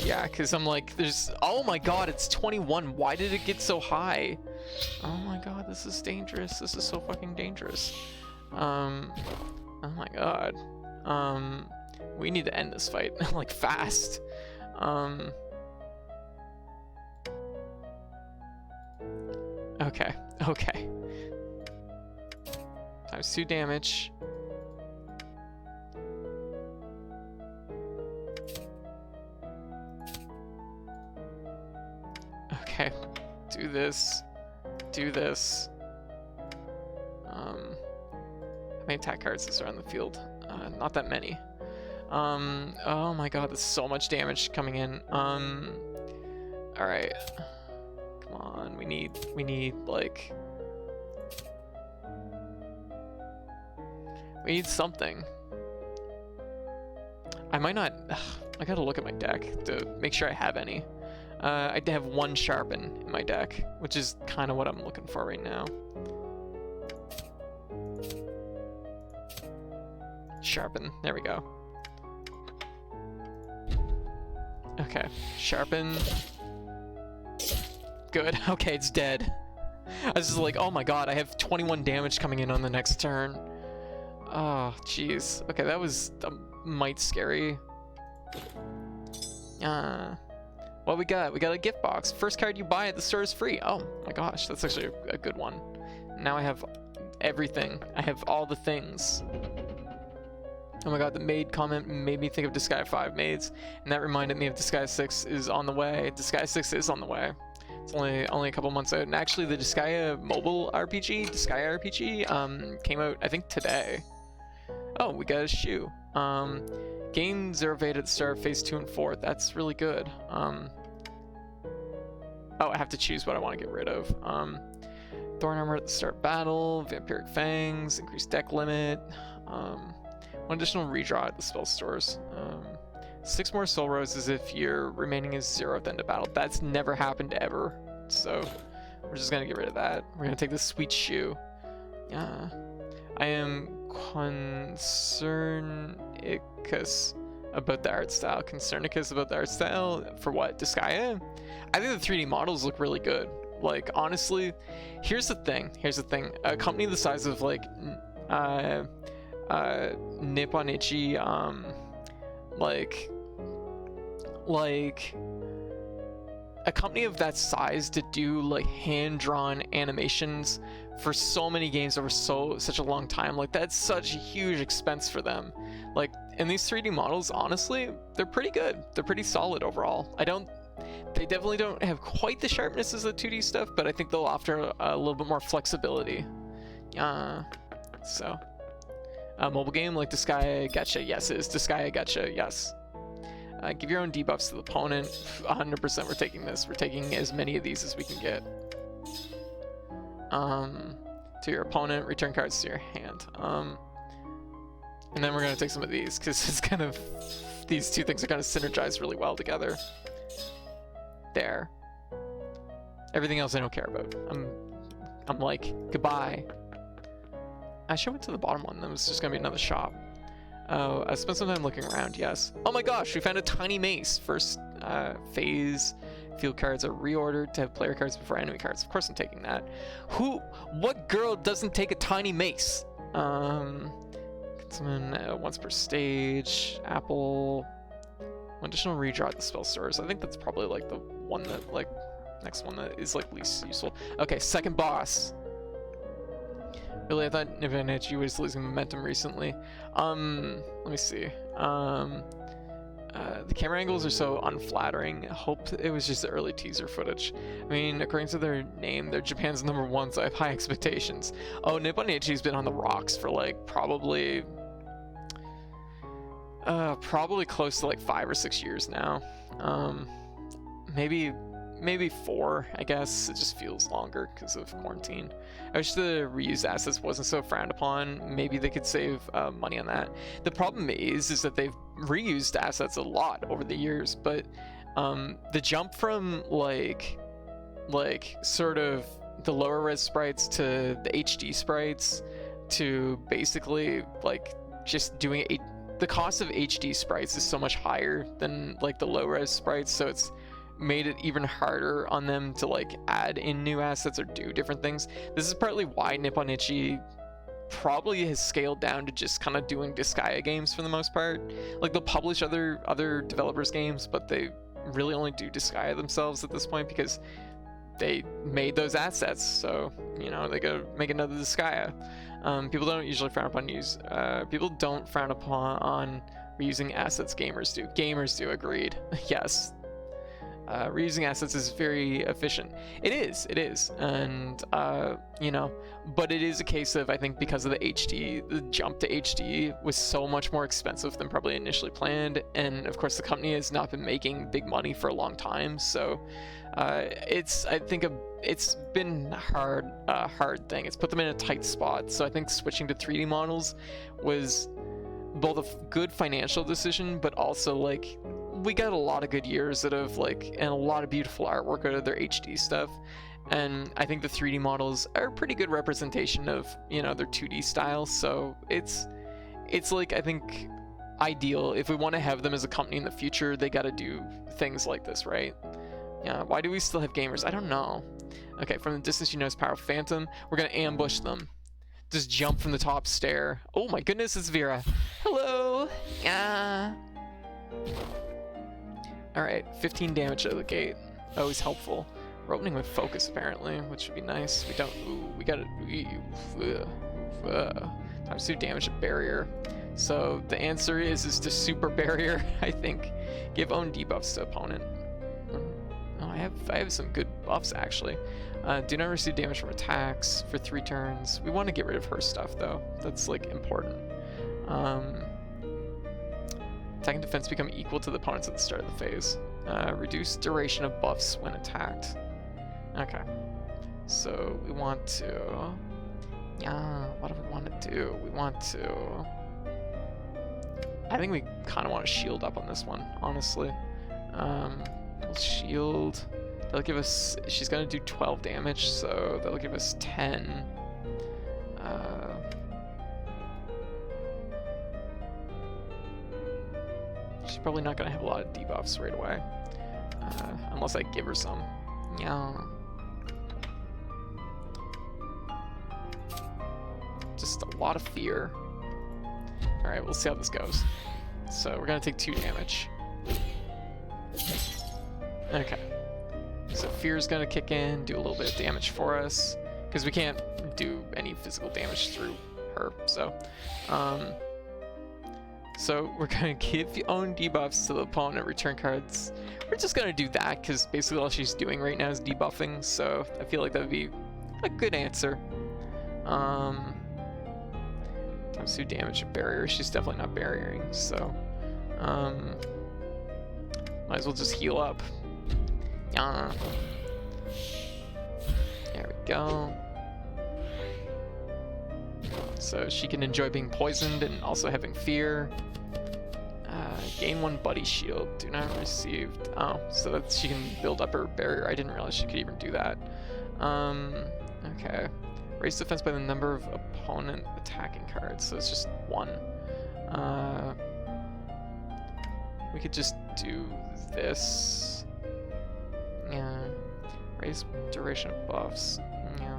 Yeah, because I'm like, there's... Oh my god, it's 21. Why did it get so high? Oh my god, this is dangerous. This is so fucking dangerous. Oh my god. We need to end this fight, like, fast. Okay, okay. times 2 damage. Okay, do this. Do this. How many attack cards is there on the field? Not that many. Oh my god, there's so much damage coming in. Alright. Come on, we need like... We need something. I might not... I gotta look at my deck to make sure I have any. I have 1 Sharpen in my deck, which is kind of what I'm looking for right now. Sharpen, there we go. Okay, Sharpen. Good, okay, it's dead. I was just like, oh my god, I have 21 damage coming in on the next turn. Oh, jeez. Okay, that was might scary. What we got? We got a gift box. First card you buy at the store is free. Oh my gosh, that's actually a good one. Now I have everything. I have all the things. Oh my god, the maid comment made me think of Disgaea 5 maids, and that reminded me of Disgaea 6 is on the way. Disgaea 6 is on the way. It's only a couple months out, and actually the Disgaea mobile RPG, Disgaea RPG, came out I think today. Oh, we got a shoe. Gain 0 Veda at the start of phase 2 and 4. That's really good. Oh, I have to choose what I want to get rid of. Thorn armor at the start of battle, vampiric fangs, increased deck limit. 1 additional redraw at the spell stores. 6 more soul roses if your remaining is 0 at the end of battle. That's never happened ever. So we're just gonna get rid of that. We're gonna take this sweet shoe. I am Concernicus about the art style. Concernicus about the art style for what? Disgaea? I think the 3D models look really good. Like, honestly, here's the thing. A company the size of, like, Nipponichi, like a company of that size to do like hand-drawn animations for so many games over such a long time, like that's such a huge expense for them. Like, and these 3D models, honestly, they're pretty good. They're pretty solid overall. They definitely don't have quite the sharpness as the 2D stuff, but I think they'll offer a little bit more flexibility. So a mobile game like Disgaea Gacha, yes. Is Disgaea Gacha, yes. Give your own debuffs to the opponent. 100% we're taking this. We're taking as many of these as we can get. To your opponent, return cards to your hand. And then we're gonna take some of these because it's kind of, these two things are gonna synergize really well together. There. Everything else I don't care about. I'm like, goodbye. I should have went to the bottom one. That was just gonna be another shop. Oh, I spent some time looking around, yes. Oh my gosh, we found a tiny mace. First phase field cards are reordered to have player cards before enemy cards. Of course I'm taking that. What girl doesn't take a tiny mace? Summon once per stage. Apple. 1 additional redraw at the spell stores. I think that's probably like the one that, like, next one that is like least useful. Okay, second boss. Really, I thought Nipponichi was losing momentum recently. Let me see. The camera angles are so unflattering. I hope it was just the early teaser footage. I mean, according to their name, they're Japan's #1, so I have high expectations. Oh, Nipponichi's been on the rocks for like probably close to like 5 or 6 years now. Maybe 4, I guess. It just feels longer because of quarantine. I wish the reused assets wasn't so frowned upon. Maybe they could save money on that. The problem is that they've reused assets a lot over the years, but the jump from like sort of the lower res sprites to the HD sprites to basically like just doing the cost of HD sprites is so much higher than like the low res sprites, so it's made it even harder on them to like add in new assets or do different things. This is partly why Nipponichi probably has scaled down to just kind of doing Disgaea games for the most part. Like, they'll publish other developers games, but they really only do Disgaea themselves at this point because they made those assets, so you know they gotta make another Disgaea. People don't usually frown upon people don't frown upon reusing assets. Gamers do. Gamers do. Agreed. Yes. Reusing assets is very efficient. It is, and you know, but it is a case of, I think, because of the HD, the jump to HD was so much more expensive than probably initially planned, and of course the company has not been making big money for a long time, so I think it's been a hard thing. It's put them in a tight spot, so I think switching to 3D models was both a good financial decision, but also like we got a lot of good years out of and a lot of beautiful artwork out of their HD stuff, and I think the 3D models are a pretty good representation of, you know, their 2D style. So it's like, I think, ideal. If we want to have them as a company in the future, they got to do things like this, right? Yeah. Why do we still have gamers? I don't know. Okay, from the distance you notice Power Phantom. We're gonna ambush them. Just jump from the top stair. Oh my goodness, it's Vera. Hello. Yeah. Alright, 15 damage out of the gate. Always helpful. We're opening with focus, apparently, which would be nice. We don't... Ooh, we got it. Times 2 damage to barrier. So the answer is to super barrier, I think. Give own debuffs to opponent. Oh, I have some good buffs, actually. Do not receive damage from attacks for 3 turns. We want to get rid of her stuff, though. That's, like, important. Attack and defense become equal to the opponents at the start of the phase. Reduce duration of buffs when attacked. Okay. So we want to... what do we want to do? We want to... I think we kind of want to shield up on this one, honestly. We'll shield... That'll give us... She's going to do 12 damage, so that'll give us 10. She's probably not going to have a lot of debuffs right away. Unless I give her some. Yeah. Just a lot of fear. Alright, we'll see how this goes. So we're going to take 2 damage. Okay. So fear's going to kick in, do a little bit of damage for us. Because we can't do any physical damage through her, so... So we're going to give own debuffs to the opponent, return cards. We're just going to do that because basically all she's doing right now is debuffing, so I feel like that would be a good answer. Times 2 damage to barrier. She's definitely not barriering, so might as well just heal up. There we go. So she can enjoy being poisoned and also having fear. Gain 1 buddy shield. Do not receive... Oh, so that she can build up her barrier. I didn't realize she could even do that. Okay. Raise defense by the number of opponent attacking cards. So it's just 1. We could just do this. Yeah. Raise duration of buffs. Yeah.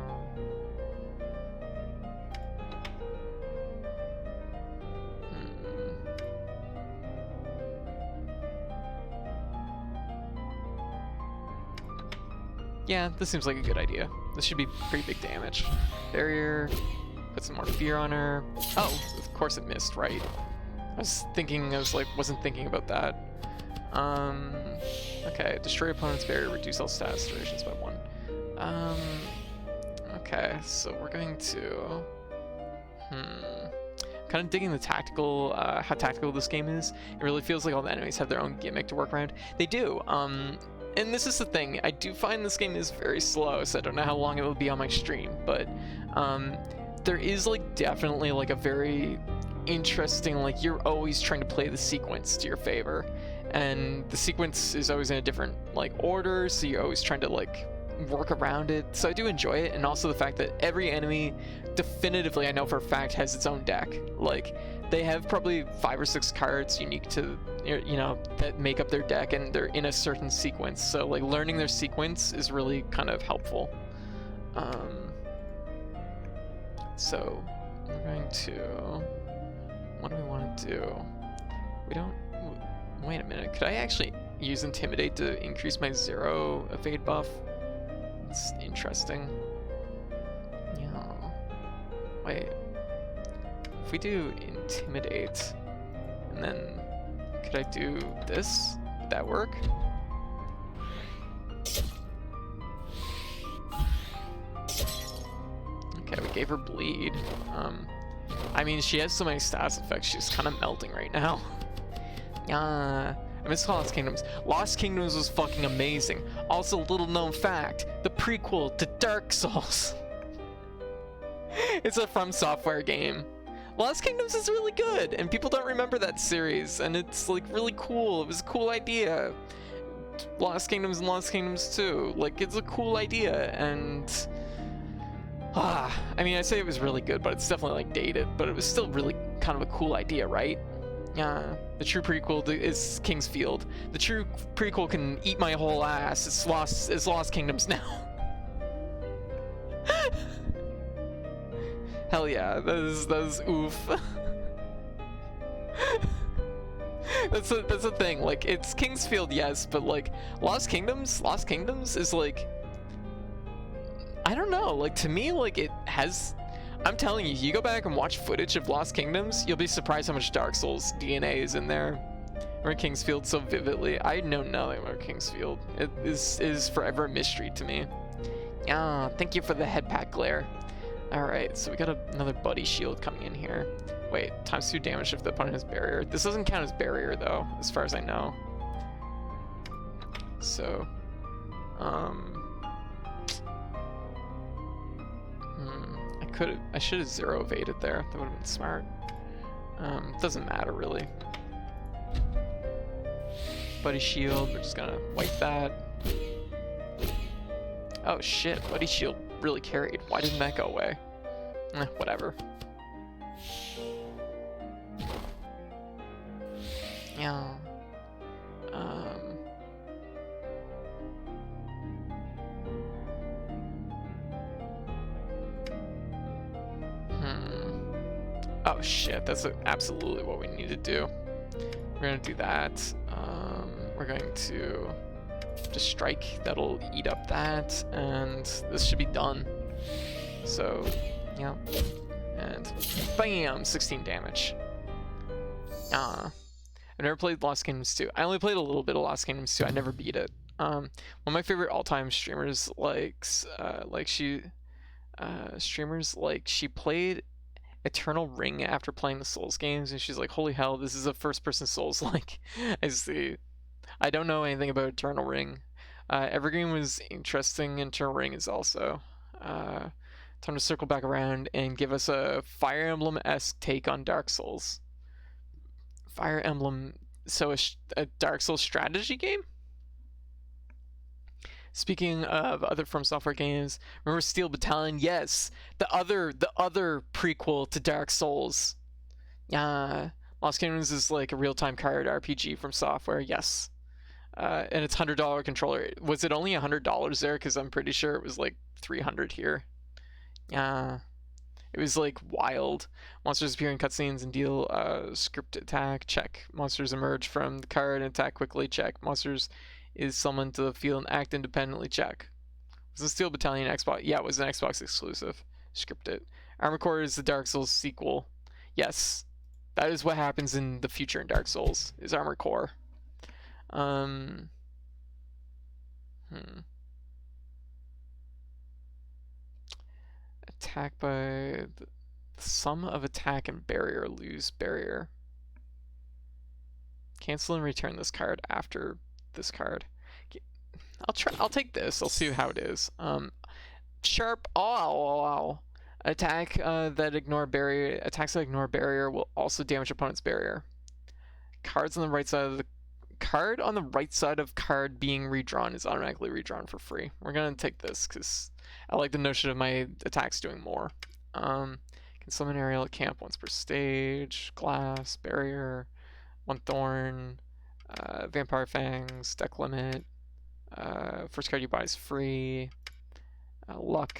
Yeah, this seems like a good idea. This should be pretty big damage. Barrier, put some more fear on her. Oh, of course it missed, right? Wasn't thinking about that. Okay, destroy opponent's barrier, reduce all status durations by 1. Okay, so we're going to... kind of digging the tactical, how tactical this game is. It really feels like all the enemies have their own gimmick to work around. They do. And this is the thing, I do find this game is very slow, so I don't know how long it will be on my stream, but there is definitely a very interesting, you're always trying to play the sequence to your favor, and the sequence is always in a different order, so you're always trying to work around it. So I do enjoy it, and also the fact that every enemy definitively, I know for a fact, has its own deck. They have probably 5 or 6 cards unique to, that make up their deck, and they're in a certain sequence. So learning their sequence is really kind of helpful. So we're going to, what do we want to do? We don't, wait a minute, could I actually use Intimidate to increase my 0 evade buff? It's interesting. Yeah. Wait. If we do intimidate, and then could I do this? Would that work? Okay, we gave her bleed. I mean, she has so many status effects, she's kind of melting right now. I miss Lost Kingdoms. Lost Kingdoms was fucking amazing. Also, little known fact, the prequel to Dark Souls. It's a From Software game. Lost Kingdoms is really good, and people don't remember that series, and it's like really cool. It was a cool idea. Lost Kingdoms and Lost Kingdoms 2. Like, it's a cool idea, and I mean, I say it was really good, but it's definitely like dated, but it was still really kind of a cool idea, right? The true prequel is Kingsfield. The true prequel can eat my whole ass. It's Lost Kingdoms now. Hell yeah, that is oof. That's the thing. Like, it's Kingsfield, yes, but like Lost Kingdoms is like, I don't know. Like, to me, like, it has. I'm telling you, you go back and watch footage of Lost Kingdoms, you'll be surprised how much Dark Souls DNA is in there. Or Kingsfield so vividly. I know nothing about Kingsfield. It is forever a mystery to me. Thank you for the head pack glare. Alright, so we got another buddy shield coming in here. Wait, times 2 damage if the opponent has barrier. This doesn't count as barrier though, as far as I know. So, I should have zero evaded there. That would have been smart. Doesn't matter really. Buddy shield, we're just gonna wipe that. Oh shit, buddy shield really carried. Why didn't that go away? Whatever. Yeah. Oh shit, that's absolutely what we need to do. We're gonna do that. We're going to just strike. That'll eat up that, and this should be done. So, yeah. And bam, 16 damage. I've never played Lost Kingdoms 2. I only played a little bit of Lost Kingdoms 2. I never beat it. One of my favorite all-time streamers she played Eternal Ring after playing the Souls games, and she's like, holy hell, this is a first-person Souls. Like, I don't know anything about Eternal Ring. Evergreen was interesting, and Eternal Ring is also. Time to circle back around and give us a Fire Emblem-esque take on Dark Souls. Fire Emblem, so a Dark Souls strategy game? Speaking of other From Software games, remember Steel Battalion? Yes, the other prequel to Dark Souls. Lost Kingdoms is like a real-time card RPG from Software. Yes, and it's $100 controller. Was it only $100 there? Because I'm pretty sure it was like $300 here. It was like wild. Monsters appear in cutscenes and deal script attack. Check. Monsters emerge from the card and attack quickly. Check. Monsters is summoned to the field and act independently. Check. Was the Steel Battalion Xbox? Yeah, it was an Xbox exclusive. Scripted. Armored Core is the Dark Souls sequel. Yes, that is what happens in the future in Dark Souls. Is Armored Core. Attack by the sum of attack and barrier. Lose barrier. Cancel and return this card after this card. I'll take this. I'll see how it is. Sharp. Attack that ignore barrier. Attacks that ignore barrier will also damage opponent's barrier. Cards on the right side of the card on the right side of card being redrawn is automatically redrawn for free. We're gonna take this because I like the notion of my attacks doing more. Can summon aerial at camp once per stage. Glass, barrier, one thorn, vampire fangs, deck limit. First card you buy is free. Luck.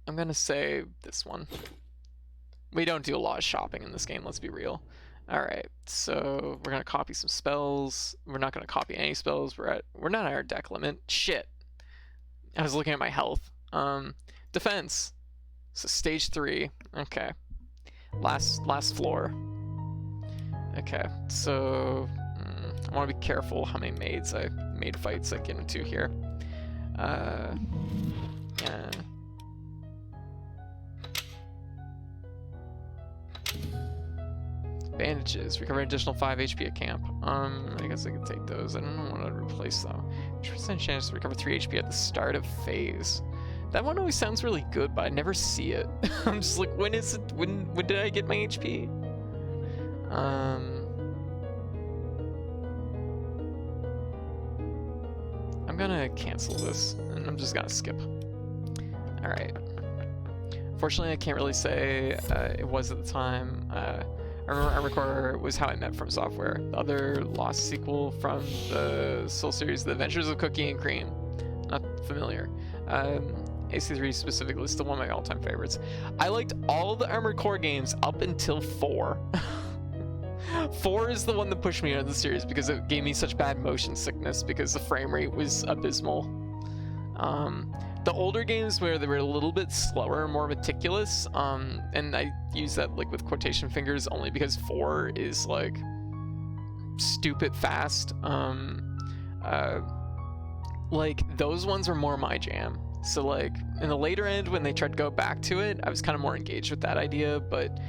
I'm gonna say this one. We don't do a lot of shopping in this game, let's be real. Alright, so we're gonna copy some spells. We're not gonna copy any spells. We're not at our deck limit. Shit. I was looking at my health. Defense. So stage 3. Okay. Last floor. Okay, so I want to be careful how many maid fights I get into here. Yeah. Bandages. Recover an additional 5 HP at camp. I guess I could take those. I don't know what I'd replace though. 2% chance to recover 3 HP at the start of phase. That one always sounds really good, but I never see it. I'm just like, when is it? When did I get my HP? I'm gonna cancel this, and I'm just gonna skip. All right. Fortunately, I can't really say it was at the time. I remember Armored Core was how I met From Software. The other Lost sequel from the Soul series, The Adventures of Cookie and Cream. Not familiar. AC3 specifically is still one of my all-time favorites. I liked all the Armored Core games up until 4. 4 is the one that pushed me out of the series because it gave me such bad motion sickness because the frame rate was abysmal. The older games where they were a little bit slower, more meticulous, and I use that like with quotation fingers only because 4 is like stupid fast. Like those ones are more my jam. So like in the later end when they tried to go back to it, I was kind of more engaged with that idea, but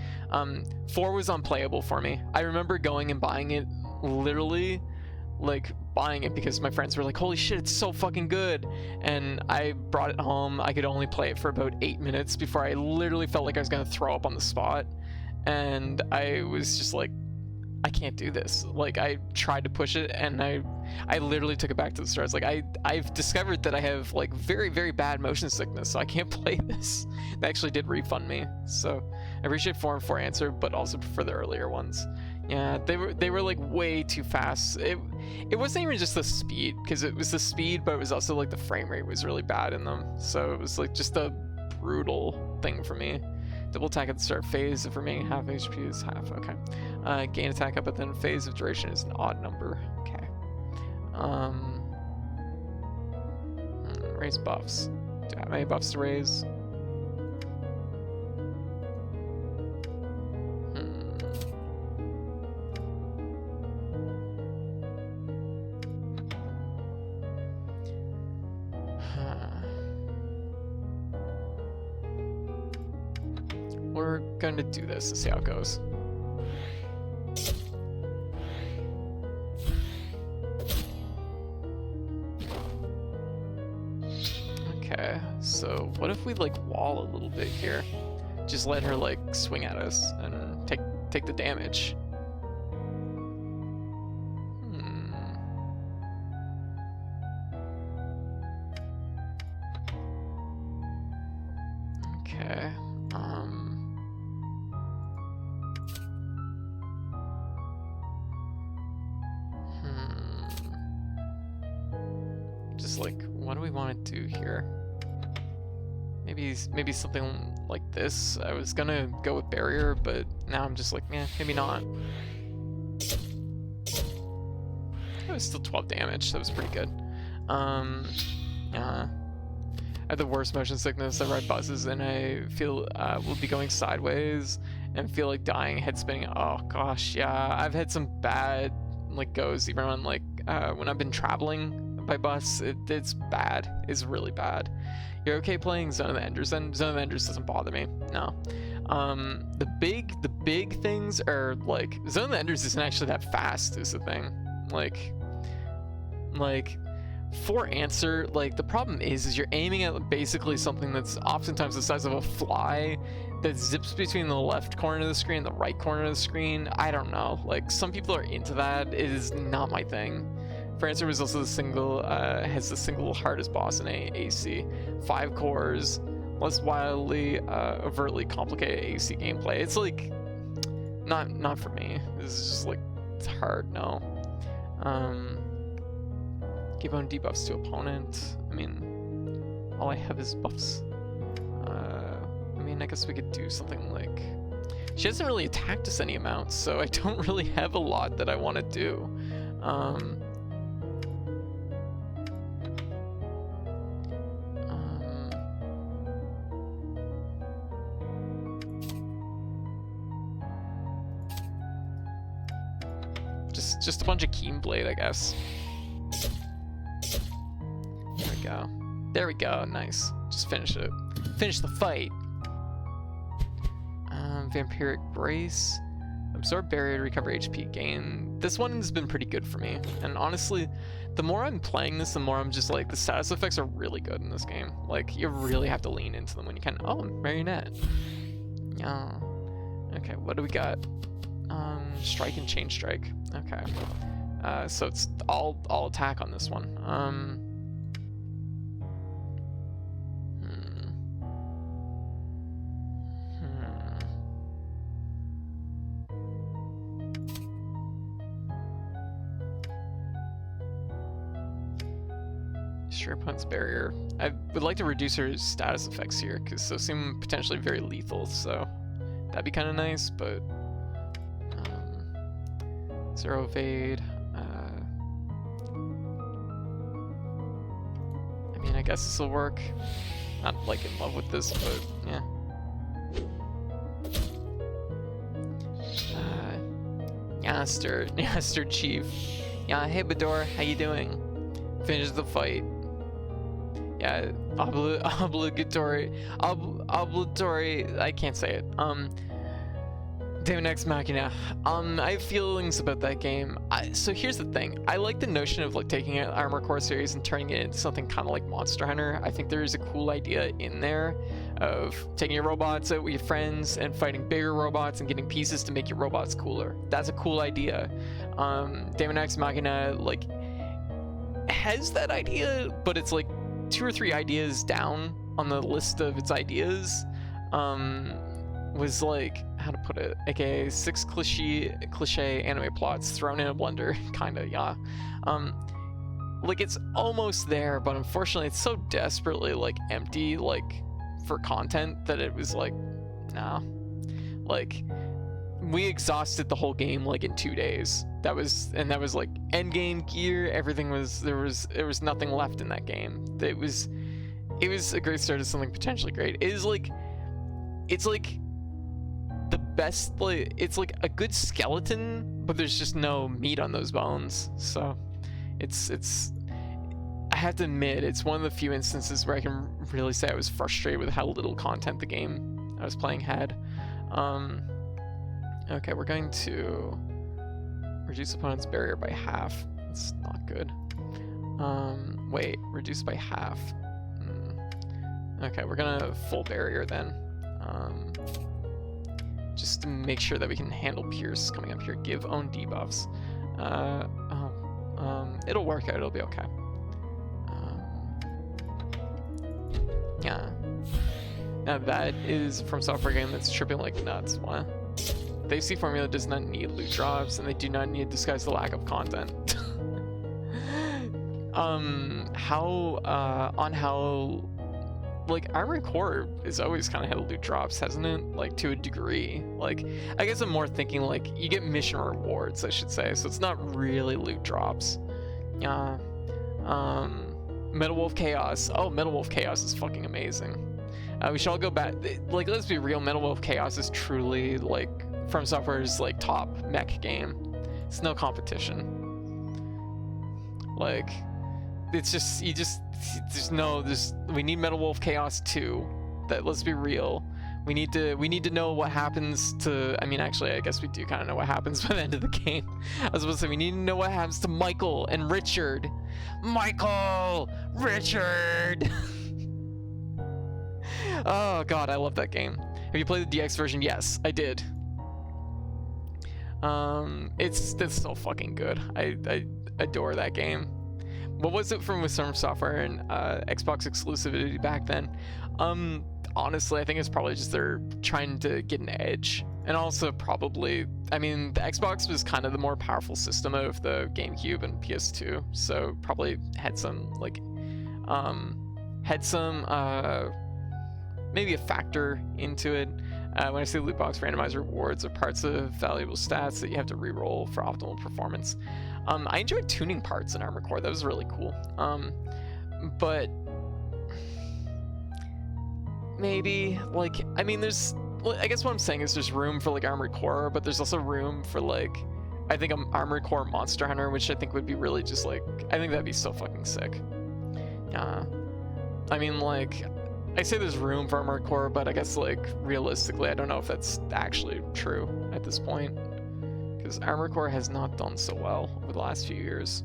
4 was unplayable for me. I remember going and buying it, literally like buying it because my friends were like, holy shit, it's so fucking good. And I brought it home. I could only play it for about 8 minutes before I literally felt like I was gonna throw up on the spot. And I was just like, I can't do this. Like I tried to push it and I literally took it back to the start. It's like I've discovered that I have like very, very bad motion sickness, so I can't play this. They actually did refund me. So I appreciate 4 and 4 answer, but also prefer the earlier ones. Yeah, they were like way too fast. It wasn't even just the speed, because it was the speed, but it was also like the frame rate was really bad in them. So it was like just a brutal thing for me. Double attack at the start phase of remaining half HP is half. Okay. Gain attack up at the end phase of duration is an odd number. Okay. Raise buffs. Do I have any buffs to raise? We're going to do this to see how it goes. Okay, so what if we like wall a little bit here? Just let her like swing at us and take the damage. Okay. Just like, what do we want to do here? Maybe something like this. I was gonna go with barrier, but now I'm just like, maybe not. It was still 12 damage. That was pretty good. I have the worst motion sickness. I ride buses and I feel will be going sideways and feel like dying, head spinning. Oh gosh, yeah. I've had some bad like goes even on like when I've been traveling by bus. It's bad. It's really bad. You're okay playing Zone of the Enders? Then Zone of the Enders doesn't bother me. No. The big things are like Zone of the Enders isn't actually that fast. Is the thing. Like for answer, like the problem is you're aiming at basically something that's oftentimes the size of a fly that zips between the left corner of the screen and the right corner of the screen. I don't know. Like some people are into that. It is not my thing. For answer was also has the single hardest boss in AC. 5 cores, less wildly, overtly complicated AC gameplay. It's like not for me. This is just like it's hard. No. Give on debuffs to opponent. I mean, all I have is buffs. I mean, I guess we could do something like. She hasn't really attacked us any amounts, so I don't really have a lot that I want to do. just a bunch of Keen Blade, I guess. There we go. There we go. Nice. Just finish it. Finish the fight. Vampiric Brace. Absorb barrier to recover HP gain. This one's been pretty good for me. And honestly, the more I'm playing this, the more I'm just like, the status effects are really good in this game. Like, you really have to lean into them when you can. Oh, Marionette. Yeah. Okay, what do we got? Strike and chain strike. Okay. So it's all attack on this one. Destroy opponent's barrier. I would like to reduce her status effects here, because those seem potentially very lethal, so that'd be kind of nice, but... Zero evade. I mean, I guess this will work. Not like in love with this, but yeah. Yaster Chief. Yeah, hey Bador, how you doing? Finishes the fight. Yeah, obligatory, I can't say it. Daemon X Machina. I have feelings about that game. So here's the thing. I like the notion of like taking an Armored Core series and turning it into something kind of like Monster Hunter. I think there is a cool idea in there of taking your robots out with your friends and fighting bigger robots and getting pieces to make your robots cooler. That's a cool idea. Daemon X Machina like has that idea, but it's like 2 or 3 ideas down on the list of its ideas. Was like, how to put it, aka 6 cliche anime plots thrown in a blender, kinda, yeah. Like it's almost there, but unfortunately it's so desperately like empty, like for content, that it was like, nah. Like, we exhausted the whole game like in 2 days. That was like end game gear, everything was, there was nothing left in that game. It was a great start to something potentially great. It's like the best, like, it's like a good skeleton, but there's just no meat on those bones. So it's I have to admit, it's one of the few instances where I can really say I was frustrated with how little content the game I was playing had. Okay, we're going to reduce opponent's barrier by half. That's not good. Wait, reduce by half. Okay, we're gonna full barrier then. Just to make sure that we can handle Pierce coming up here. Give own debuffs. It'll work out, it'll be okay. Yeah. Now that is from software game that's tripping like nuts. What? The AC formula does not need loot drops, and they do not need to disguise the lack of content. Like, Armored Core is always kind of had loot drops, hasn't it? Like, to a degree. Like, I guess I'm more thinking, like, you get mission rewards, I should say, so it's not really loot drops. Yeah. Metal Wolf Chaos. Oh, Metal Wolf Chaos is fucking amazing. We should all go back. Like, let's be real, Metal Wolf Chaos is truly, like, From Software's, like, top mech game. It's no competition. Like... It's just, we need Metal Wolf Chaos 2. That, let's be real. We need to know what happens to, I mean, actually, I guess we do kind of know what happens by the end of the game. I was supposed to say, we need to know what happens to Michael and Richard. Michael! Richard! Oh, God, I love that game. Have you played the DX version? Yes, I did. It's so fucking good. I adore that game. What was it from some software and Xbox exclusivity back then? Honestly, I think it's probably just they're trying to get an edge. And also probably, I mean, the Xbox was kind of the more powerful system of the GameCube and PS2. So probably had some, like, maybe a factor into it. When I say loot box, randomized rewards are parts of valuable stats that you have to reroll for optimal performance. I enjoyed tuning parts in Armored Core. That was really cool. But maybe, like, I mean, I guess what I'm saying is there's room for, like, Armored Core, but there's also room for, like, I think an Armored Core Monster Hunter, which I think would be really just like, I think that'd be so fucking sick. I mean, like, I say there's room for Armored Core, but I guess, like, realistically, I don't know if that's actually true at this point. Because Armored Core has not done so well over the last few years.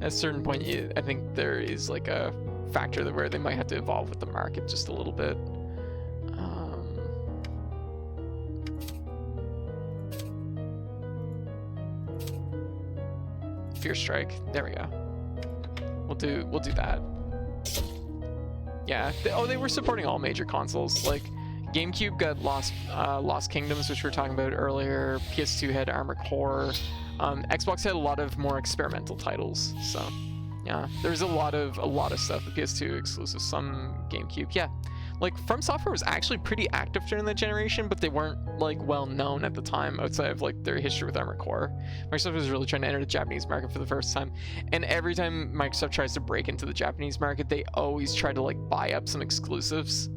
At a certain point, I think there is, like, a factor where they might have to evolve with the market just a little bit. Fear Strike. There we go. We'll do that. Yeah. They were supporting all major consoles. Like GameCube got Lost Kingdoms, which we were talking about earlier. PS2 had Armored Core. Xbox had a lot of more experimental titles. So yeah, there's a lot of stuff. The PS2 exclusive, some GameCube. Yeah. Like, From Software was actually pretty active during that generation, but they weren't, like, well known at the time outside of, like, their history with Armored Core. Microsoft was really trying to enter the Japanese market for the first time, and every time Microsoft tries to break into the Japanese market, they always try to, like, buy up some exclusives.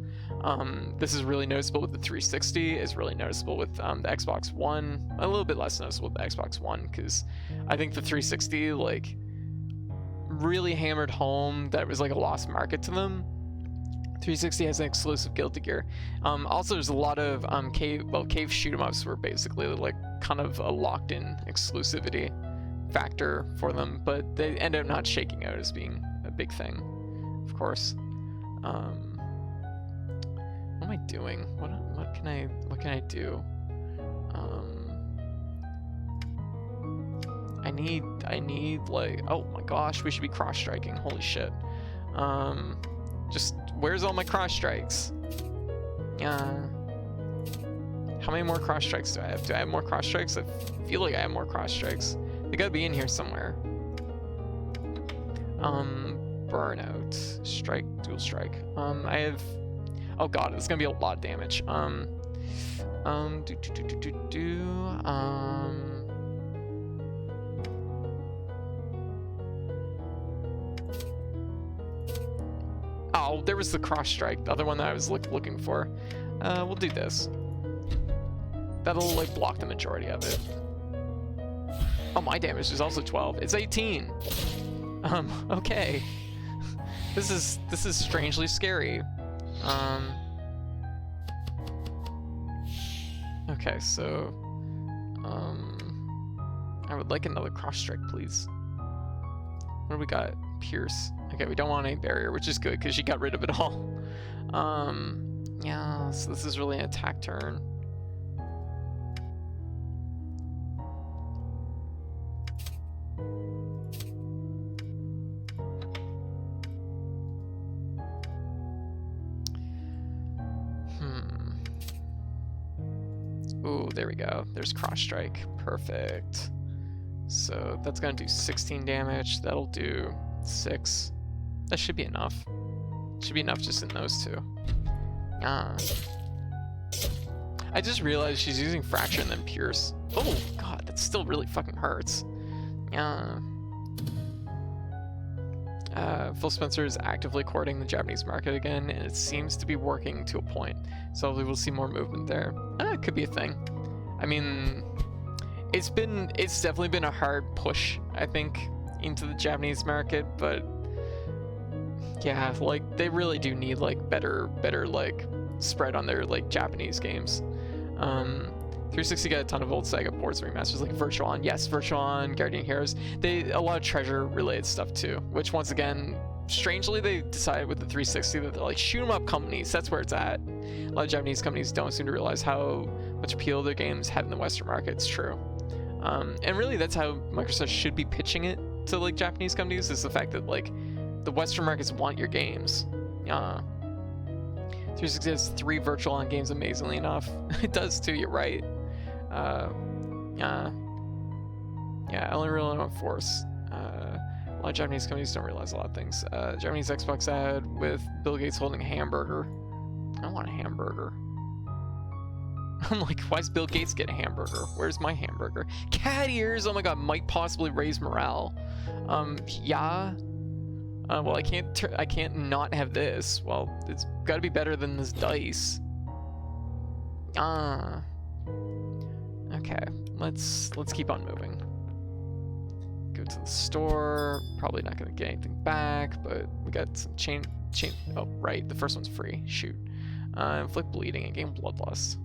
This is really noticeable with the 360, it's really noticeable with the Xbox One, a little bit less noticeable with the Xbox One, because I think the 360, like, really hammered home that it was, like, a lost market to them. 360 has an exclusive Guilty Gear. Also, there's a lot of cave shoot-em-ups were basically like kind of a locked-in exclusivity factor for them, but they end up not shaking out as being a big thing, of course. What am I doing? What can I do? I need like, oh my gosh, we should be cross-striking. Holy shit. Just where's all my cross strikes? How many more cross strikes do I have? Do I have more cross strikes? I feel like I have more cross strikes. They gotta be in here somewhere. Burnout, strike, dual strike. I have. Oh god, it's gonna be a lot of damage. Oh, there was the cross strike, the other one that I was looking for. We'll do this. That'll like block the majority of it. Oh, my damage is also 12. It's 18. Okay. This is strangely scary. Okay, so I would like another cross strike, please. What do we got? Pierce. Okay, we don't want any barrier, which is good because she got rid of it all. Yeah, so this is really an attack turn. Ooh, there we go. There's cross strike. Perfect. So that's gonna do 16 damage. That'll do 6. That should be enough. Should be enough just in those two. I just realized she's using Fracture and then Pierce. Oh god, that still really fucking hurts. Phil Spencer is actively courting the Japanese market again, and it seems to be working to a point. So hopefully we'll see more movement there. It could be a thing. I mean, it's definitely been a hard push, I think, into the Japanese market, but yeah, like they really do need like better like spread on their like Japanese games. 360 got a ton of old Sega ports and remasters like Virtuon, yes, Virtuon, Guardian Heroes. A lot of treasure related stuff too, which once again, strangely they decided with the 360 that they're like shoot 'em up companies, that's where it's at. A lot of Japanese companies don't seem to realize how much appeal their games have in the Western market. It's true. And really that's how Microsoft should be pitching it to like Japanese companies, is the fact that like the Western markets want your games. 360 has 3 Virtual-on games, amazingly enough. It does too, you're right. Yeah, I only really want Force. A lot of Japanese companies don't realize a lot of things. Japanese Xbox ad with Bill Gates holding a hamburger. I don't want a hamburger. I'm like, why does Bill Gates get a hamburger? Where's my hamburger? Cat ears! Oh my god, might possibly raise morale. Yeah. Well, I can't not have this. Well, it's got to be better than this dice. Ah. Okay, let's keep on moving. Go to the store. Probably not gonna get anything back, but we got some chain. Oh, right, the first one's free. Shoot. Inflict bleeding and gain bloodlust.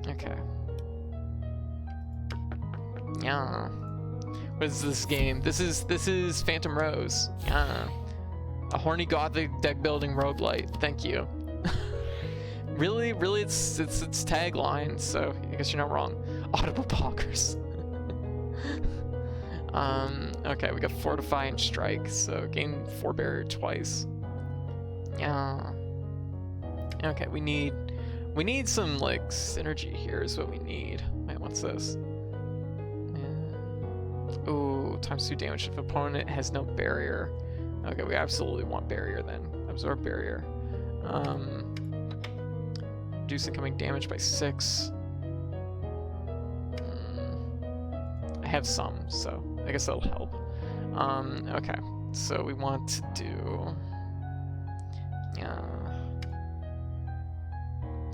Okay. Yeah. What is this game? This is Phantom Rose. Yeah. A horny gothic deck building roguelite. Thank you. Really, it's tagline, so I guess you're not wrong. Audible poggers. Okay, we got Fortify and Strike, so gain 4 barrier twice. Yeah. Okay, we need some like synergy here is what we need. Wait, what's this? Yeah. Ooh, times 2 damage if opponent has no barrier. Okay, we absolutely want barrier then. Absorb barrier. Reduce incoming damage by 6. I have some, so I guess that'll help. Okay, so we want to do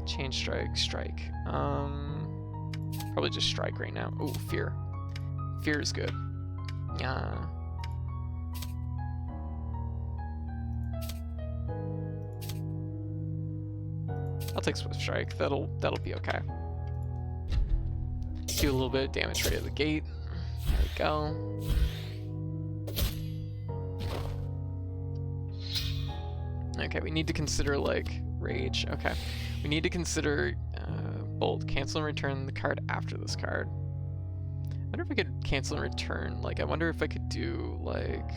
change strike. Probably just strike right now. Ooh, fear. Fear is good. Yeah. I'll take Swift Strike. That'll be okay. Do a little bit of damage right at the gate. There we go. Okay, we need to consider like Rage. Okay, we need to consider Bolt. Cancel and return the card after this card. I wonder if I could cancel and return. Like, I wonder if I could do like.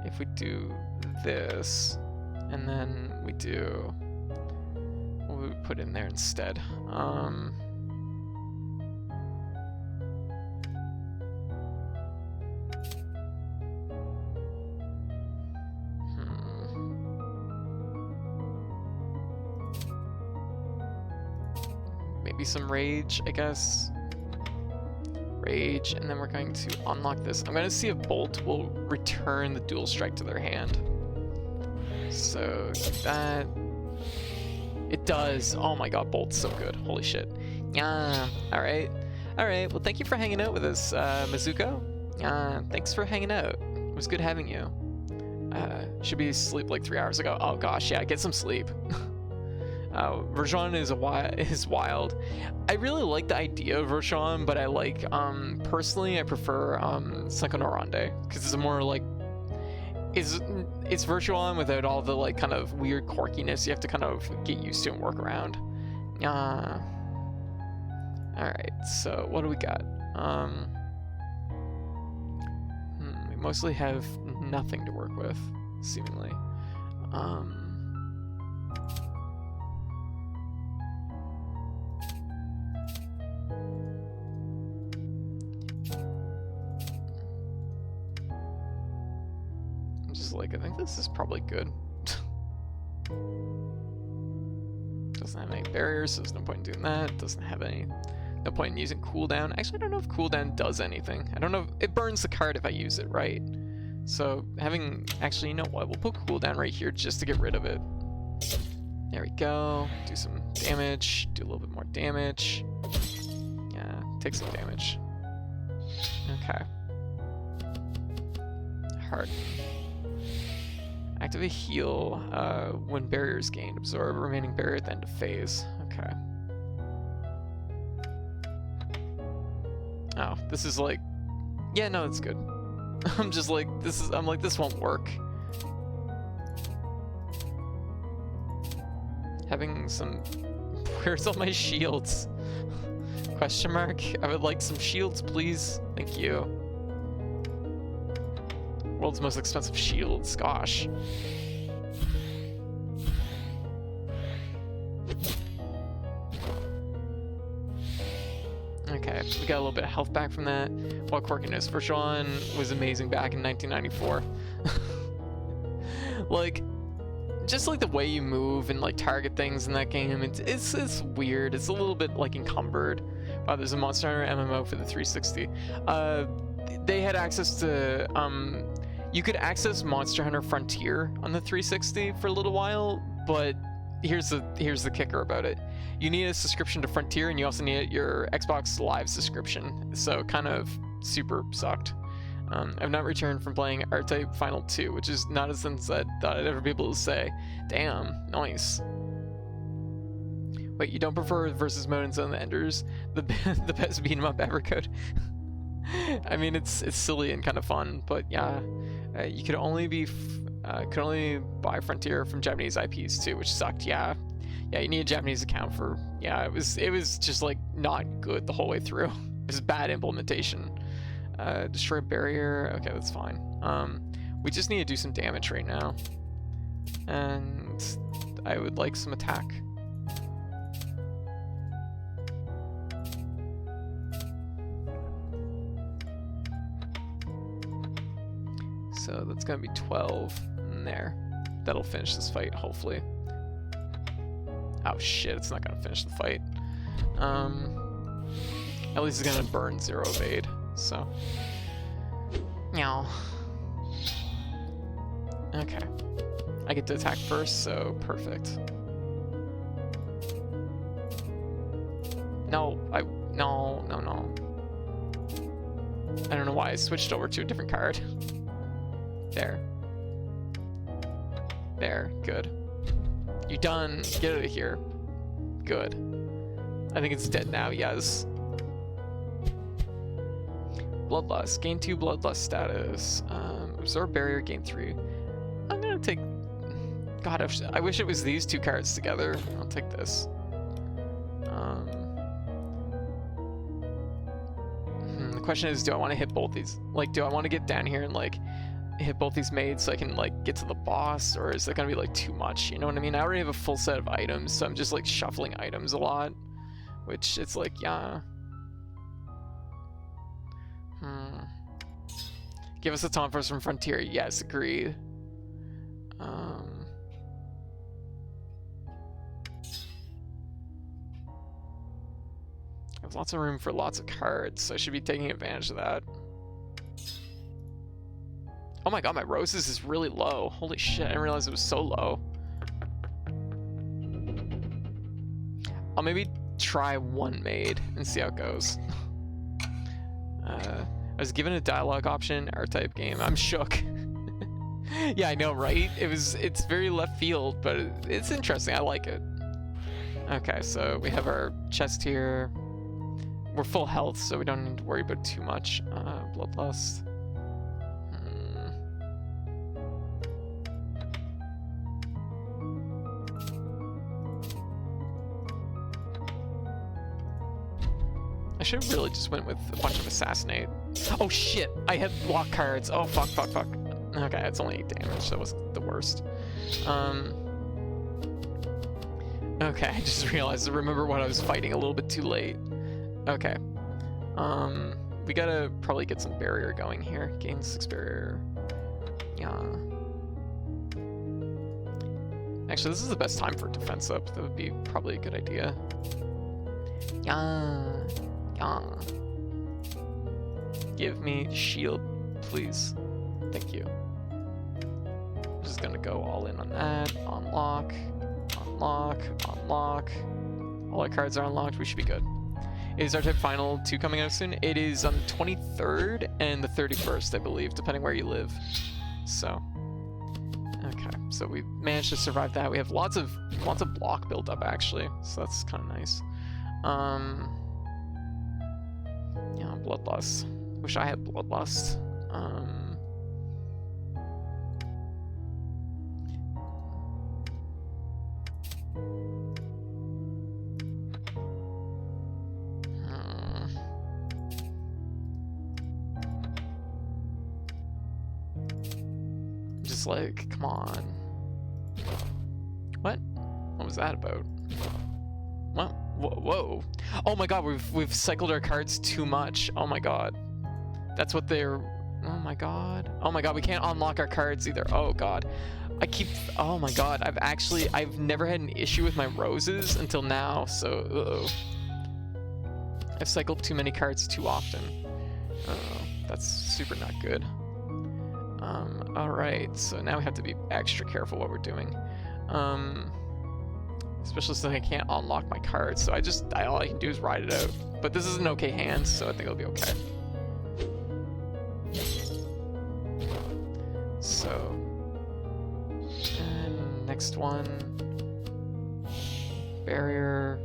If we do this, and then we do what would we put in there instead? Maybe some Rage, I guess. Rage, and then we're going to unlock this. I'm going to see if Bolt will return the dual strike to their hand. So, do that. It does. Oh my god, Bolt's so good. Holy shit. Yeah. Alright. Alright, well thank you for hanging out with us, Mizuko. Thanks for hanging out. It was good having you. Should be asleep like 3 hours ago. Oh gosh, yeah, get some sleep. Verjon is wild. I really like the idea of Verjon, but I like, personally, I prefer, Senko no Rande, because it's a more, like, it's Verjon without all the, like, kind of weird quirkiness you have to kind of get used to and work around. Alright, so what do we got? We mostly have nothing to work with, seemingly. Like, I think this is probably good. Doesn't have any barriers, so there's no point in doing that. Doesn't have no point in using cooldown. Actually, I don't know if cooldown does anything. I don't know if it burns the card if I use it, right? So actually, you know what? We'll put cooldown right here just to get rid of it. There we go. Do some damage. Do a little bit more damage. Yeah, take some damage. Okay. Hard. Activate heal when barrier is gained. Absorb remaining barrier at the end of phase. Okay. Oh, this is like, yeah, no, it's good. I'm just like, I'm like, this won't work. Having some, where's all my shields? Question mark? I would like some shields, please. Thank you. World's most expensive shields, gosh. Okay, we got a little bit of health back from that. While quirkiness, Vershawn was amazing back in 1994. Like, just like the way you move and like target things in that game, it's weird. It's a little bit like encumbered. Wow, there's a Monster Hunter MMO for the 360. They had access to you could access Monster Hunter Frontier on the 360 for a little while, but here's the kicker about it. You need a subscription to Frontier, and you also need your Xbox Live subscription. So it kind of super sucked. I've not returned from playing R-Type Final 2, which is not a sentence I thought I'd ever be able to say. Damn, nice. Wait, you don't prefer versus mode in Zone of the Enders? The best beat 'em up ever, code. I mean, it's silly and kind of fun, but yeah, you could only buy Frontier from Japanese IPs too, which sucked. Yeah, you need a Japanese account for. Yeah, it was just like not good the whole way through. It was bad implementation. Destroy barrier. Okay, that's fine. We just need to do some damage right now, and I would like some attack. So that's gonna be 12 in there. That'll finish this fight, hopefully. Oh shit, it's not gonna finish the fight. At least it's gonna burn 0 evade, so. Meow. Okay. I get to attack first, so perfect. No. I don't know why I switched over to a different card. There. There, good. You done. Get out of here. Good. I think it's dead now, yes. Bloodlust. Gain 2 Bloodlust status. Absorb Barrier, gain 3. I'm gonna take... God, I wish it was these 2 cards together. I'll take this. The question is, do I want to hit both these? Like, do I want to get down here and, like, hit both these maids so I can like get to the boss, or is that gonna be like too much? You know what I mean? I already have a full set of items, so I'm just like shuffling items a lot, which it's like, yeah. Give us a taunt first from Frontier. Yes, agreed. I have lots of room for lots of cards, so I should be taking advantage of that. Oh my god, my roses is really low. Holy shit, I didn't realize it was so low. I'll maybe try one maid and see how it goes. I was given a dialogue option, R-Type game. I'm shook. Yeah, I know, right? It's very left field, but it's interesting. I like it. Okay, so we have our chest here. We're full health, so we don't need to worry about too much. Bloodlust. I should have really just went with a bunch of Assassinate. Oh shit, I had block cards. Oh fuck. Okay, it's only 8 damage, that was the worst. Okay, I just realized to remember what I was fighting a little bit too late. Okay. We gotta probably get some barrier going here. Gain 6 barrier. Yeah. Actually, this is the best time for defense up. That would be probably a good idea. Yeah. Give me shield, please. Thank you. I'm just gonna go all in on that. Unlock. All our cards are unlocked. We should be good. Is R-Type Final 2 coming out soon? It is on the 23rd and the 31st, I believe, depending where you live. So, okay. So we managed to survive that. We have lots of block built up actually, so that's kind of nice. Yeah, Bloodlust. Wish I had Bloodlust. Just like, come on. What? What was that about? Whoa. Oh my god, we've cycled our cards too much. Oh my god. That's what they're... Oh my god. Oh my god, we can't unlock our cards either. Oh god. Oh my god, I've never had an issue with my roses until now, so uh-oh. I've cycled too many cards too often. That's super not good. Alright, so now we have to be extra careful what we're doing. Especially since I can't unlock my cards, so all I can do is ride it out. But this is an okay hand, so I think it'll be okay. So, and next one, barrier.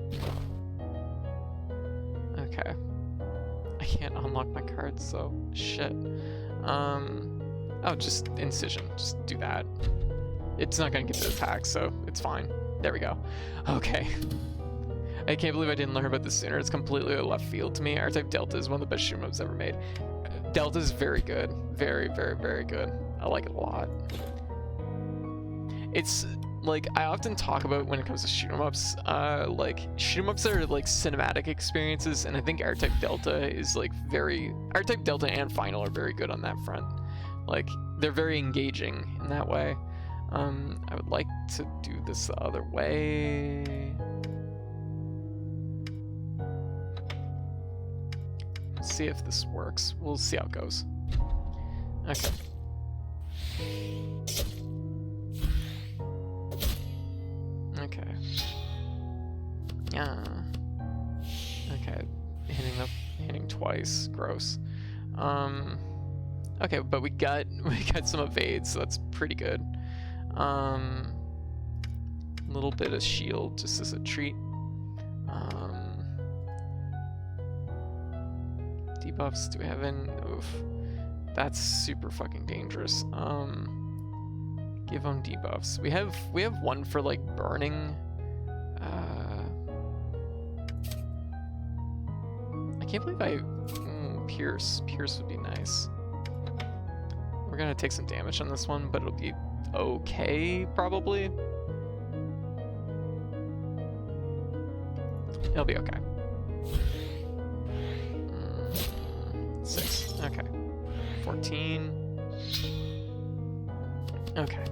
Okay, I can't unlock my cards, so shit. Oh, just incision, just do that. It's not gonna get to attack, so it's fine. There we go. Okay. I can't believe I didn't learn about this sooner. It's completely a left field to me. R-Type Delta is one of the best shoot 'em ups ever made. Delta is very good. Very, very, very good. I like it a lot. It's like I often talk about when it comes to shoot 'em ups, like shoot 'em ups are like cinematic experiences, and I think R-Type Delta is like R-Type Delta and Final are very good on that front. Like they're very engaging in that way. I would like to do this the other way. See if this works. We'll see how it goes. Okay. Okay. Yeah. Okay. Hitting twice. Gross. Okay, but we got some evade, so that's pretty good. Little bit of shield just as a treat. Debuffs, do we have any? Oof. That's super fucking dangerous. Give them debuffs. We have one for like burning. I can't believe Pierce. Pierce would be nice. We're gonna take some damage on this one, but it'll be okay, probably. It'll be okay. 6. Okay. 14. Okay.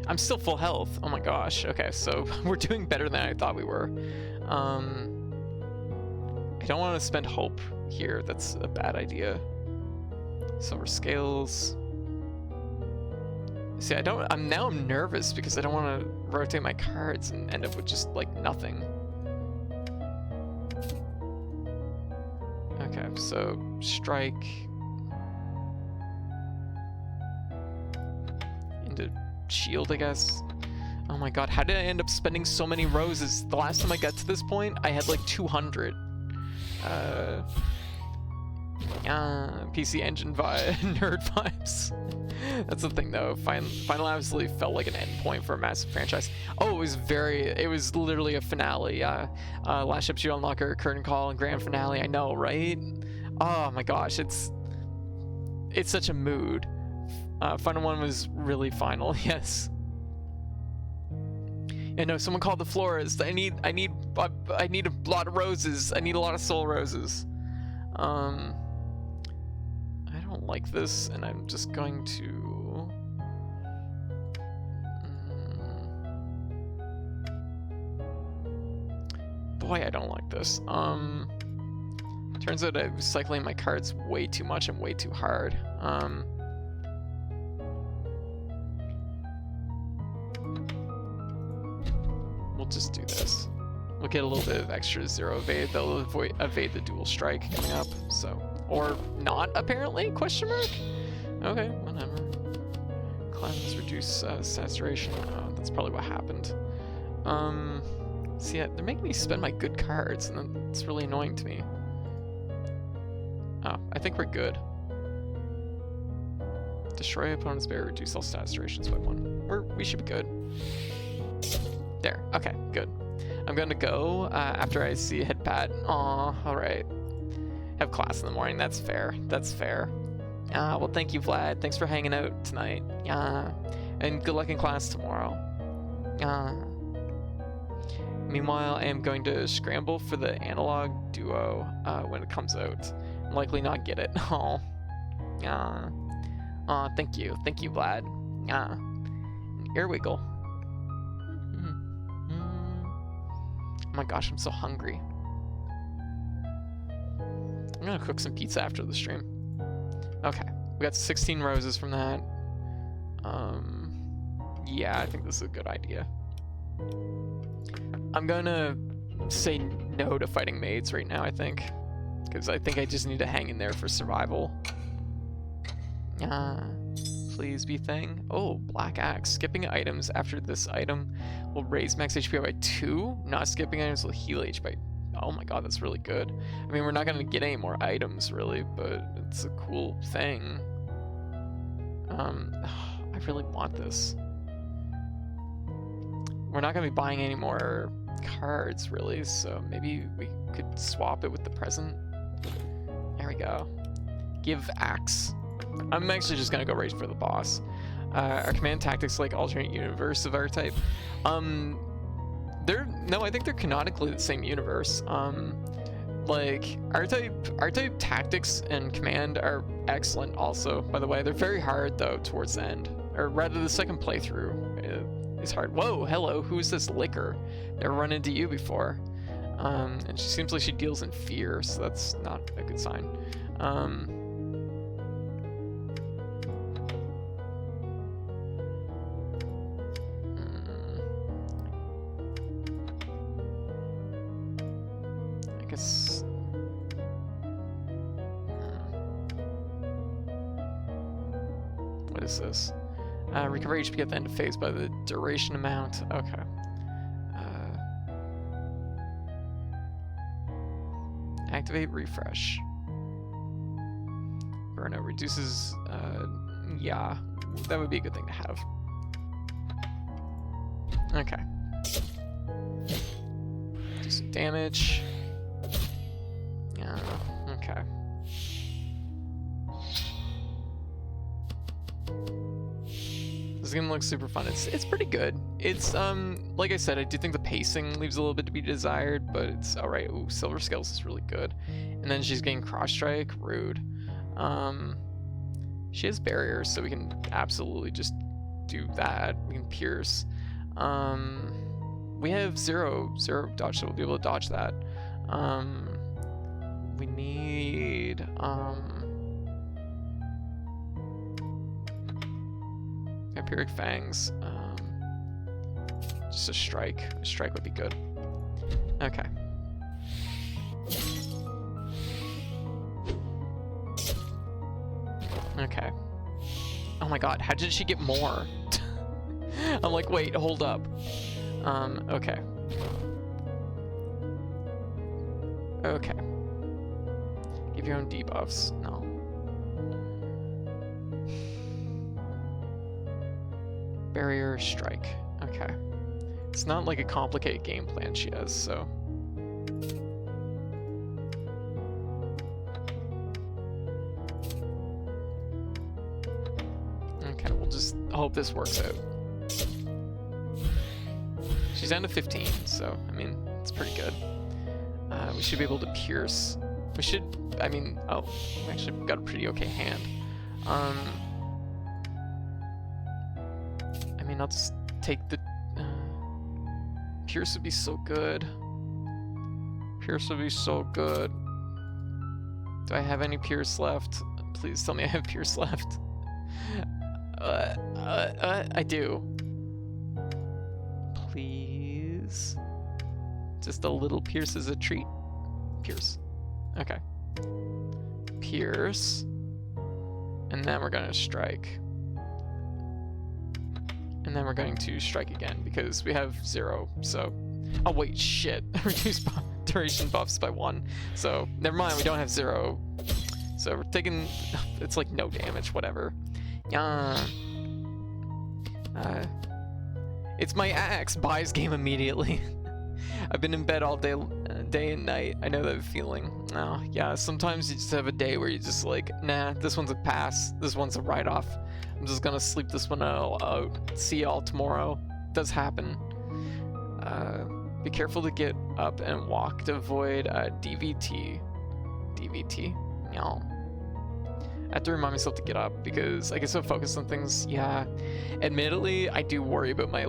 I'm still full health. Oh my gosh. Okay, so we're doing better than I thought we were. I don't want to spend hope here. That's a bad idea. Silver scales. See, I'm nervous because I don't want to rotate my cards and end up with just like nothing. Okay, so strike into shield, I guess. Oh my god, how did I end up spending so many roses? The last time I got to this point, I had like 200. PC Engine nerd vibes. That's the thing though. Final absolutely felt like an endpoint for a massive franchise. Oh, it was literally a finale. Yeah. Last ship to unlock our curtain call and grand finale. I know, right? Oh my gosh, it's such a mood. Final one was really final. Yes. Yeah, no, someone called the florist. I need a lot of roses. I need a lot of soul roses. I don't like this, and I'm just going to... Boy, I don't like this. Turns out I was cycling my cards way too much and way too hard. We'll just do this. We'll get a little bit of extra 0 evade. They'll evade the dual strike coming up, so... Or not, apparently? Question mark? Okay, whatever. Cleanse, reduce saturation. Oh, that's probably what happened. See, they're making me spend my good cards, and it's really annoying to me. Oh, I think we're good. Destroy opponent's barrier, reduce all saturations by 1. We should be good. There, okay, good. I'm gonna go after I see a hit pat. Aw, alright. Have class in the morning, that's fair. That's fair. Well, thank you, Vlad. Thanks for hanging out tonight. And good luck in class tomorrow. Meanwhile, I am going to scramble for the analog duo when it comes out. I'm likely not get it. Oh, thank you, Vlad. Ear wiggle. Oh my gosh, I'm so hungry. I'm gonna cook some pizza after the stream. Okay, we got 16 roses from that. Yeah, I think this is a good idea. I'm gonna say no to fighting maids right now, I think. Because I think I just need to hang in there for survival. Please be thing. Oh, black axe. Skipping items after this item will raise max HP by 2. Not skipping items will heal HP by... Oh my god, that's really good. I mean, we're not gonna get any more items, really, but it's a cool thing. I really want this. We're not gonna be buying any more cards, really, so maybe we could swap it with the present. There we go. Give axe. I'm actually just gonna go right for the boss. Our command tactics like alternate universe of our type. No, I think they're canonically the same universe. Like our type tactics and command are excellent also, by the way. They're very hard though towards the end, or rather the second playthrough is hard. Whoa, hello, who is this liquor? Never run into you before. And she seems like she deals in fear, so that's not a good sign. I guess... What is this? Recover HP at the end of phase by the duration amount. Okay. Activate refresh. Burnout reduces, yeah, that would be a good thing to have. Okay. Do some damage. Yeah, okay. This game looks super fun. It's pretty good. It's like I said, I do think the pacing leaves a little bit to be desired, but it's all right. Ooh, Silver Scales is really good. And then she's getting cross strike. Rude. She has barriers, so we can absolutely just do that. We can pierce. We have zero dodge, so we'll be able to dodge that. We need Vampiric Fangs. Just a strike. A strike would be good. Okay. Okay. Oh my god, how did she get more? I'm like, wait, hold up. Okay. Okay. Give your own debuffs. No. Barrier, strike. Okay. It's not like a complicated game plan she has, so... Okay, we'll just hope this works out. She's down to 15, so, I mean, it's pretty good. We should be able to pierce. We should, I mean, oh, we actually got a pretty okay hand. I mean, I'll just take the... Pierce would be so good. Pierce would be so good. Do I have any Pierce left? Please tell me I have Pierce left. I do. Please. Just a little Pierce is a treat. Pierce. Okay. Pierce. And then we're gonna strike. And then we're going to strike again because we have 0. So, oh wait, shit. Reduce duration buffs by 1. So, never mind, we don't have 0. So we're taking, it's like no damage, whatever. It's my axe. Buys game immediately. I've been in bed all day and night. I know that feeling. Oh, yeah, sometimes you just have a day where you just like, nah, this one's a pass. This one's a write-off. I'm just gonna sleep this one out. See y'all tomorrow. It does happen. Be careful to get up and walk to avoid DVT. DVT? No. I have to remind myself to get up because I get so focused on things. Yeah. Admittedly, I do worry about my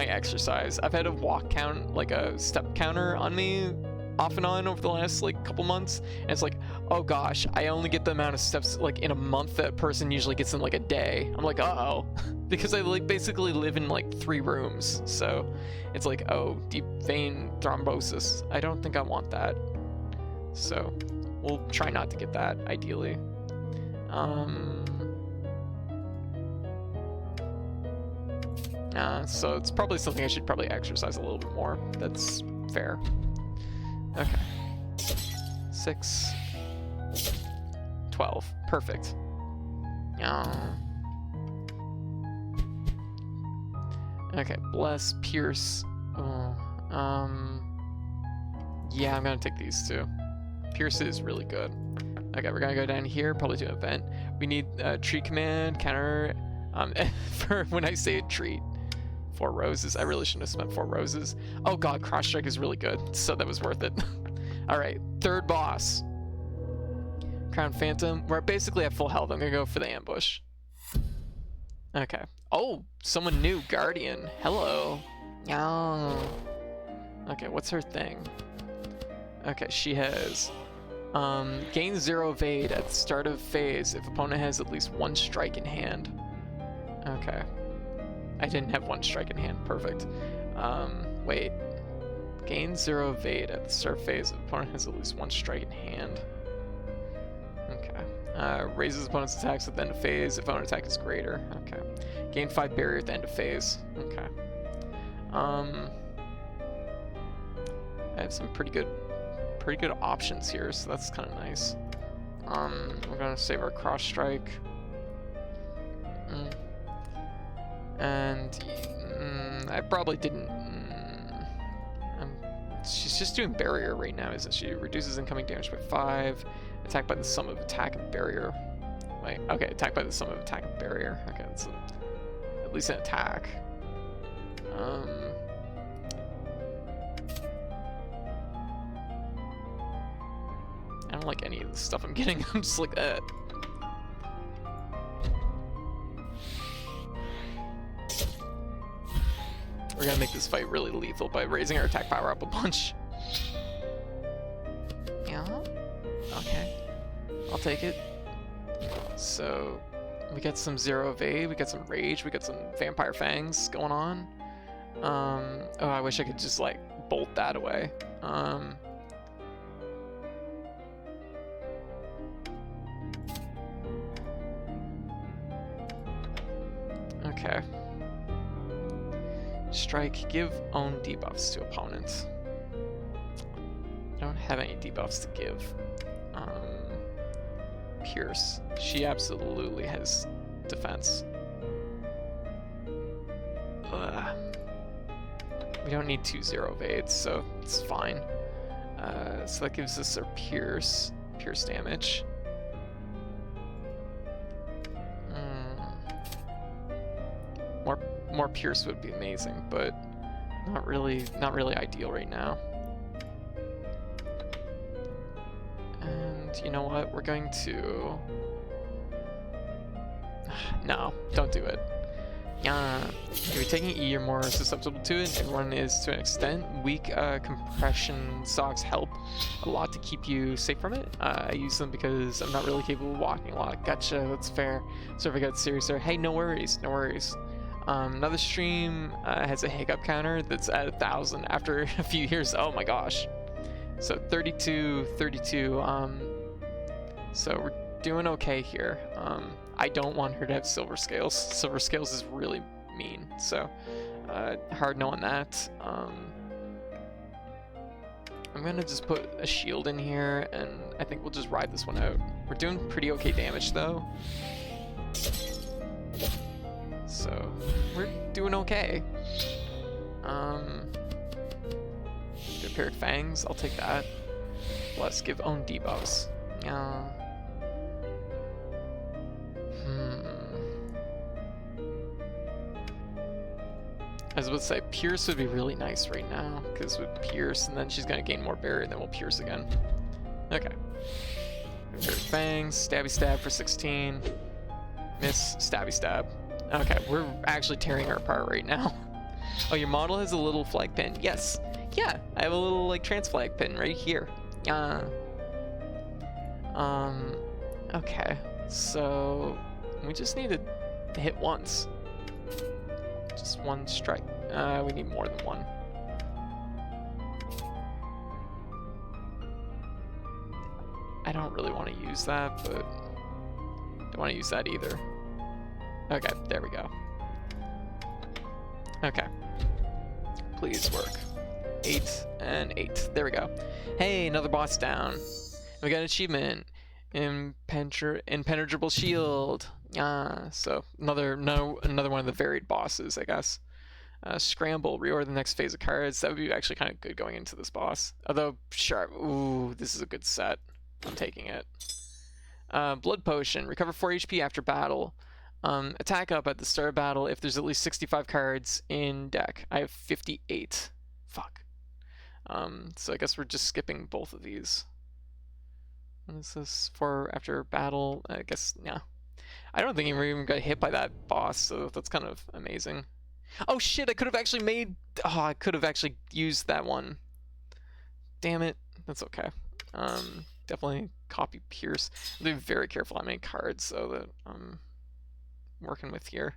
exercise. I've had a walk count, like a step counter on me off and on over the last couple months, and it's like, oh gosh, I only get the amount of steps in a month that person usually gets in a day. I'm like, uh-oh. Because I basically live in 3 rooms, so it's oh, deep vein thrombosis. I don't think I want that, so we'll try not to get that, ideally. So it's probably something I should probably exercise a little bit more. That's fair. Okay. 6. 12. Perfect. Okay, bless, pierce. Oh, yeah, I'm gonna take these two. Pierce is really good. Okay, we're gonna go down here, probably do an event. We need treat command, counter, for when I say a treat. 4 roses. I really shouldn't have spent 4 roses. Oh god, cross strike is really good, so that was worth it. Alright, 3rd boss. Crown Phantom. We're basically at full health. I'm gonna go for the ambush. Okay. Oh, someone new. Guardian. Hello. Oh. Okay, what's her thing? Okay, she has gain 0 evade at the start of phase if opponent has at least 1 strike in hand. Okay. I didn't have 1 strike in hand. Perfect. Wait. Gain 0 evade at the start phase if opponent has at least 1 strike in hand. Okay. Raises opponent's attacks at the end of phase if opponent attack is greater. Okay. Gain 5 barrier at the end of phase. Okay. I have some pretty good options here, so that's kind of nice. We're gonna save our cross strike. And I probably didn't. She's just doing barrier right now, isn't she? Reduces incoming damage by 5. Attack by the sum of attack and barrier. Wait, okay, attack by the sum of attack and barrier. Okay, that's at least an attack. I don't like any of the stuff I'm getting. I'm just like that. We're gonna make this fight really lethal by raising our attack power up a bunch. Yeah. Okay. I'll take it. So we got some 0 evade, we got some rage, we got some vampire fangs going on. Oh, I wish I could just bolt that away. Okay. Strike, give own debuffs to opponents. I don't have any debuffs to give. Pierce. She absolutely has defense. Ugh. We don't need 2 0 evades, so it's fine. So that gives us our pierce damage. More pierce would be amazing, but not really ideal right now. And you know what? We're going to... No, don't do it. If you're taking E, you're more susceptible to it. Everyone is to an extent. Weak compression socks help a lot to keep you safe from it. I use them because I'm not really capable of walking a lot. Gotcha, that's fair. So if I got serious there, hey, no worries, no worries. Another stream has a hiccup counter that's at 1,000 after a few years. Oh my gosh. So 32. So we're doing okay here. I don't want her to have silver scales. Silver scales is really mean. So hard no on that. I'm gonna just put a shield in here, and I think we'll just ride this one out. We're doing pretty okay damage though. So we're doing okay. Good paired fangs, I'll take that. Let's give own debuffs. was about to say, Pierce would be really nice right now, because with Pierce, and then she's going to gain more barrier, and then we'll Pierce again. Okay. Fangs, stabby stab for 16. Miss, stabby stab. Okay, we're actually tearing her apart right now. Oh, your model has a little flag pin. Yes. Yeah, I have a little, like, trans flag pin right here. Okay. So, we just need to hit once. Just one strike. We need more than one. I don't really want to use that, but don't want to use that either. Okay, there we go. Okay. Please work. 8 and 8. There we go. Hey, another boss down. We got an achievement. Impenetrable shield. So another one of the varied bosses, I guess. Scramble, reorder the next phase of cards. That would be actually kind of good going into this boss. Although, sharp. Ooh, this is a good set. I'm taking it. Blood potion. Recover 4 HP after battle. Attack up at the start of battle if there's at least 65 cards in deck. I have 58. Fuck. So I guess we're just skipping both of these. What is this for after battle? I guess, yeah. I don't think we even got hit by that boss, so that's kind of amazing. Oh shit, I could have actually made... Oh, I could have actually used that one. Damn it. That's okay. Definitely copy Pierce. I'll be very careful how many cards so that I'm working with here.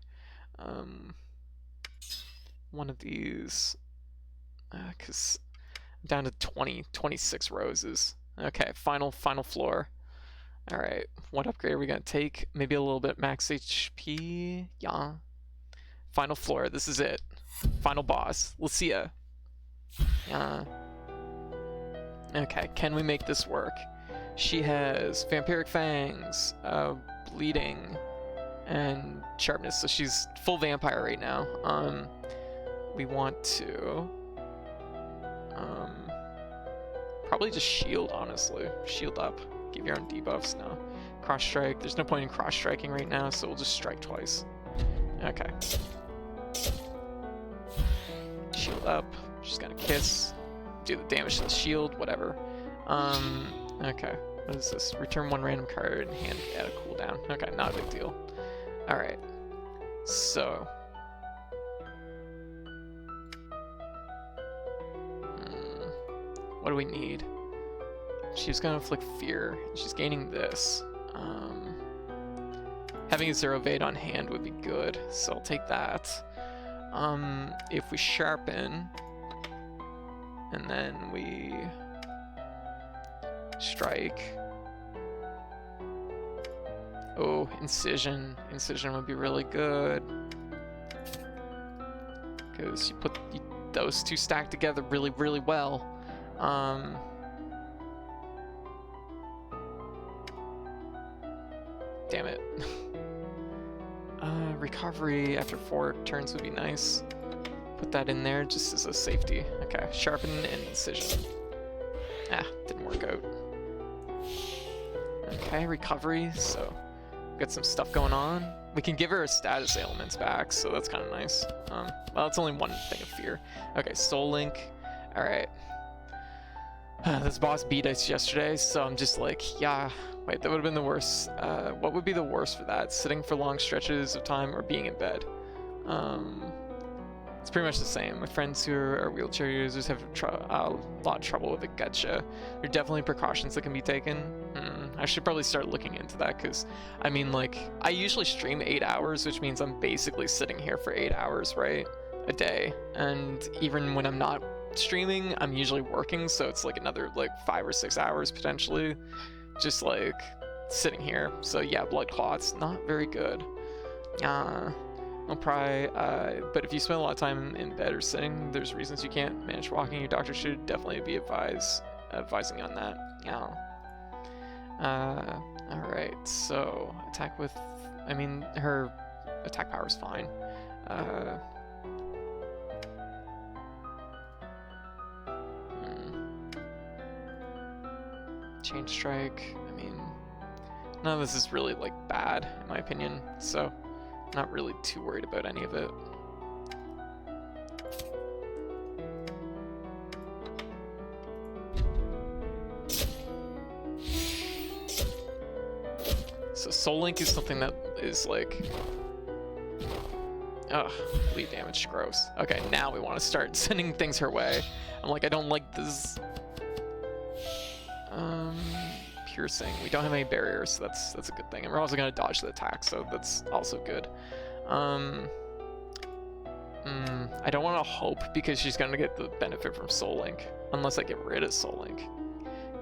One of these... Because I'm down to 26 roses. Okay, final floor. Alright, what upgrade are we gonna take? Maybe a little bit max HP? Yeah. Final floor, this is it. Final boss. Lucia. Yeah. Okay, can we make this work? She has Vampiric Fangs, Bleeding, and Sharpness, so she's full vampire right now. We want to... probably just shield, honestly. Shield up. Give your own debuffs now. Cross strike. There's no point in cross striking right now, so we'll just strike twice. Okay. Shield up. She's gonna kiss. Do the damage to the shield, whatever. Okay. What is this? Return 1 random card and hand at a cooldown. Okay, not a big deal. Alright. So. What do we need? She's gonna inflict fear. She's gaining this. Having a 0 evade on hand would be good, so I'll take that. If we sharpen, and then we strike. Oh, incision. Incision would be really good. Because you put those two stacked together really, really well. Damn it. Recovery after 4 turns would be nice. Put that in there just as a safety. Okay, sharpen and incision. Ah, didn't work out. Okay, recovery, so we got some stuff going on. We can give her her status ailments back, so that's kind of nice. Well, it's only one thing of fear. Okay, Soul Link. Alright. This boss beat us yesterday, so I'm just like, yeah, wait, that would have been the worst. What would be the worst for that? Sitting for long stretches of time or being in bed? It's pretty much the same. My friends who are wheelchair users have a lot of trouble with it. Gotcha. There are definitely precautions that can be taken. I should probably start looking into that, because, I mean, like, I usually stream 8 hours, which means I'm basically sitting here for 8 hours, right? A day. And even when I'm not streaming, I'm usually working, so it's like another, like, 5 or 6 hours, potentially. Just, like, sitting here. So, yeah, blood clots, not very good. I'll probably, but if you spend a lot of time in bed or sitting, there's reasons you can't manage walking. Your doctor should definitely be advising on that. Yeah. Alright, so attack with, I mean, her attack power is fine. Chain strike, I mean, none of this is really, like, bad, in my opinion, so not really too worried about any of it. Soul Link is something that is like... Ugh, bleed damage, gross. Okay, now we want to start sending things her way. I'm like, I don't like this. Piercing. We don't have any barriers, so that's a good thing. And we're also gonna dodge the attack, so that's also good. I don't want to hope because she's gonna get the benefit from Soul Link, unless I get rid of Soul Link.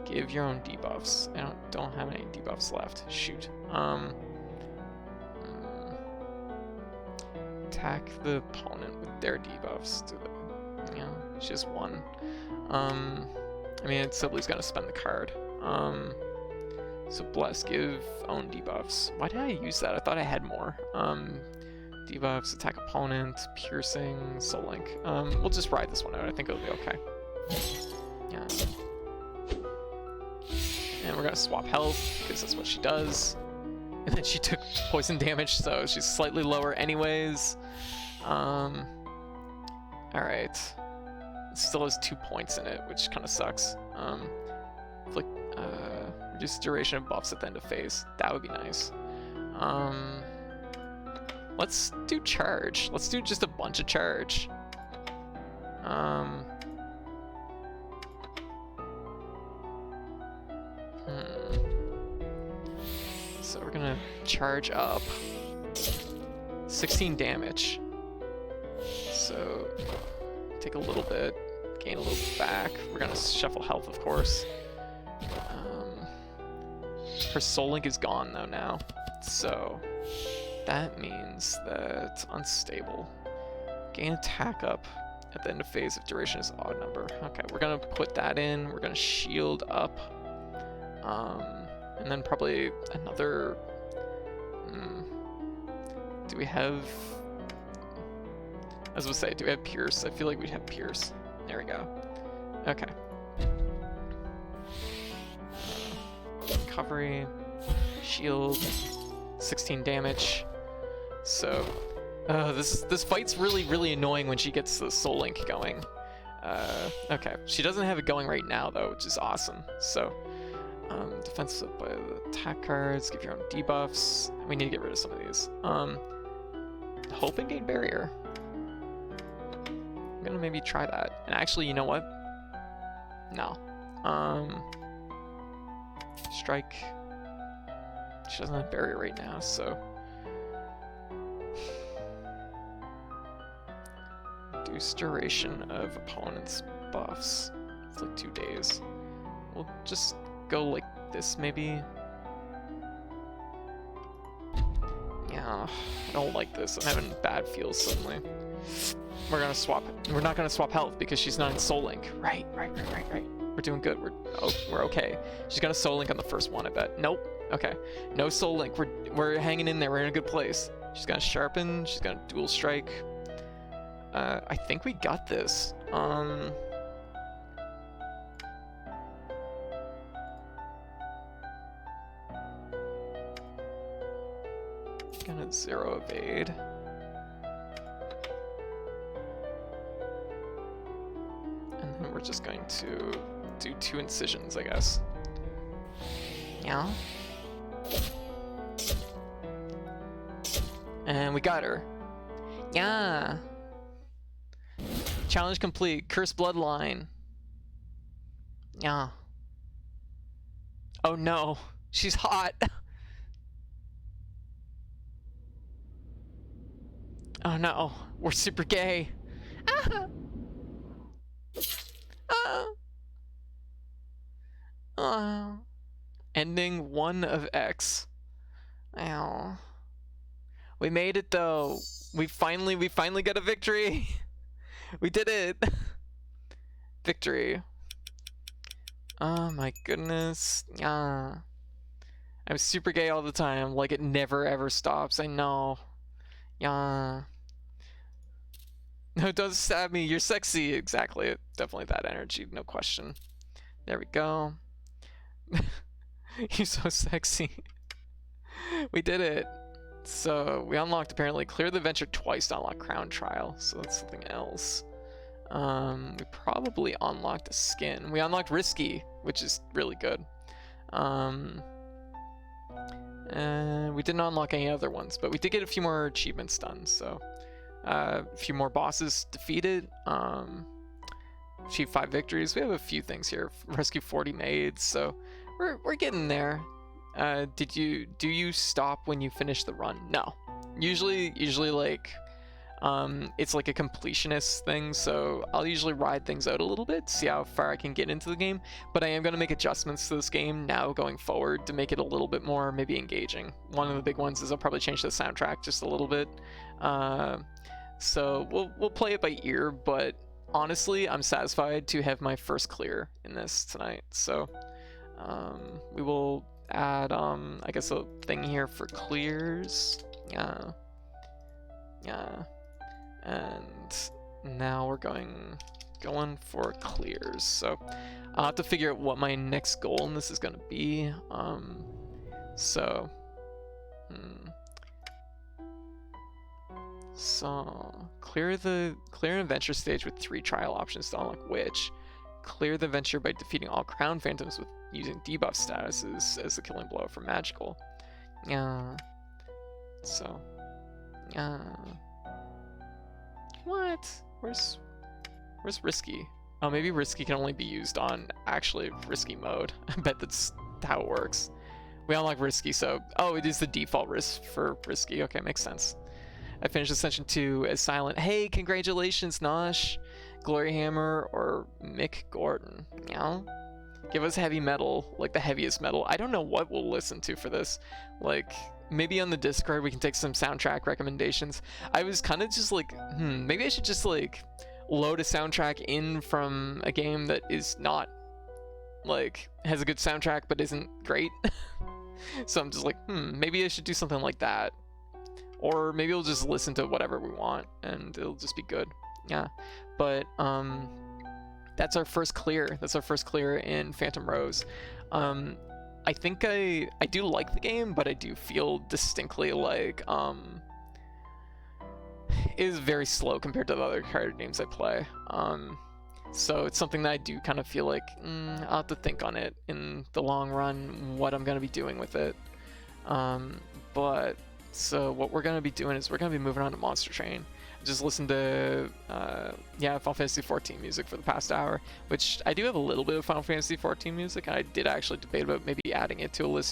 Give your own debuffs. I don't have any debuffs left. Shoot. Attack the opponent with their debuffs. Yeah, she has one. I mean, Sibley's gonna spend the card. So bless, give own debuffs. Why did I use that? I thought I had more. Debuffs, attack opponent, piercing, Soul Link. We'll just ride this one out. I think it'll be okay. Yeah. And we're gonna swap health because that's what she does. And then she took poison damage, so she's slightly lower anyways. Alright. It still has 2 points in it, which kind of sucks. Reduce duration of buffs at the end of phase. That would be nice. Let's do charge. Let's do just a bunch of charge. So we're gonna charge up 16 damage. So take a little bit, gain a little bit back. We're gonna shuffle health, of course. Her Soul Link is gone though now, so that means that unstable. Gain attack up at the end of phase if duration is odd number. Okay, we're gonna put that in. We're gonna shield up, and then probably another. Do we have? As we say, do we have Pierce? I feel like we'd have Pierce. There we go. Okay. Recovery, shield, 16 damage. So, this fight's really annoying when she gets the Soul Link going. Okay, she doesn't have it going right now though, which is awesome. So, defensive by the attack cards, give your own debuffs. We need to get rid of some of these. Hope and gain barrier. I'm gonna maybe try that. And actually, you know what? No. Strike. She doesn't have barrier right now, so. Reduce duration of opponent's buffs. It's like 2 days. We'll just go like this, maybe. Yeah, I don't like this. I'm having bad feels suddenly. We're gonna swap it. We're not gonna swap health because she's not in Soul Link. Right. We're doing good. We're okay. She's gonna Soul Link on the first one, I bet. Nope. Okay. No Soul Link. We're hanging in there. We're in a good place. She's gonna sharpen. She's gonna dual strike. I think we got this. Gonna 0 evade. And then we're just going to do 2 incisions, I guess. Yeah. And we got her. Yeah. Challenge complete. Cursed Bloodline. Yeah. Oh no. She's hot. Oh no. We're super gay. Ah. Ending 1 of X. Ow. We made it though. We finally got a victory. We did it. Victory. Oh my goodness. Yeah. I'm super gay all the time. Like it never ever stops. I know. Yeah. No, don't stab me. You're sexy. Exactly. Definitely that energy. No question. There we go. You're so sexy. We did it. So we unlocked apparently clear the adventure twice to unlock Crown Trial. So that's something else. We probably unlocked a skin. We unlocked Risky, which is really good. And And we didn't unlock any other ones, but we did get a few more achievements done. So a few more bosses defeated. Achieve 5 victories. We have a few things here. Rescue 40 maids. So we're getting there. Do you stop when you finish the run? No. Usually like it's like a completionist thing, so I'll usually ride things out a little bit, see how far I can get into the game, but I am going to make adjustments to this game now going forward to make it a little bit more maybe engaging. One of the big ones is I'll probably change the soundtrack just a little bit. So we'll play it by ear, but honestly, I'm satisfied to have my first clear in this tonight. So we will add I guess a thing here for clears. Yeah. And now we're going for clears. So I'll have to figure out what my next goal in this is going to be. So clear an adventure stage with 3 trial options to unlock which. Clear the adventure by defeating all crown phantoms with using debuff statuses as the killing blow for magical. So what? Where's risky? Oh, maybe risky can only be used on actually risky mode. I bet that's how it works. We unlock risky, so it is the default risk for risky. Okay, makes sense. I finished Ascension 2 as silent. Hey, congratulations, Nosh, Glory Hammer, or Mick Gordon. Yeah. Give us heavy metal, like the heaviest metal. I don't know what we'll listen to for this. Like, maybe on the Discord we can take some soundtrack recommendations. I was kind of just like, maybe I should just like load a soundtrack in from a game that is not like has a good soundtrack but isn't great. So I'm just like, maybe I should do something like that. Or maybe we'll just listen to whatever we want and it'll just be good. Yeah. But that's our first clear. That's our first clear in Phantom Rose. I think I do like the game, but I do feel distinctly like it is very slow compared to the other card games I play. So it's something that I do kind of feel like I'll have to think on it in the long run, what I'm going to be doing with it. But so what we're going to be doing is we're going to be moving on to Monster Train. Just listen to Final Fantasy 14 music for the past hour, which I do have a little bit of Final Fantasy 14 music. I did actually debate about maybe adding it to a list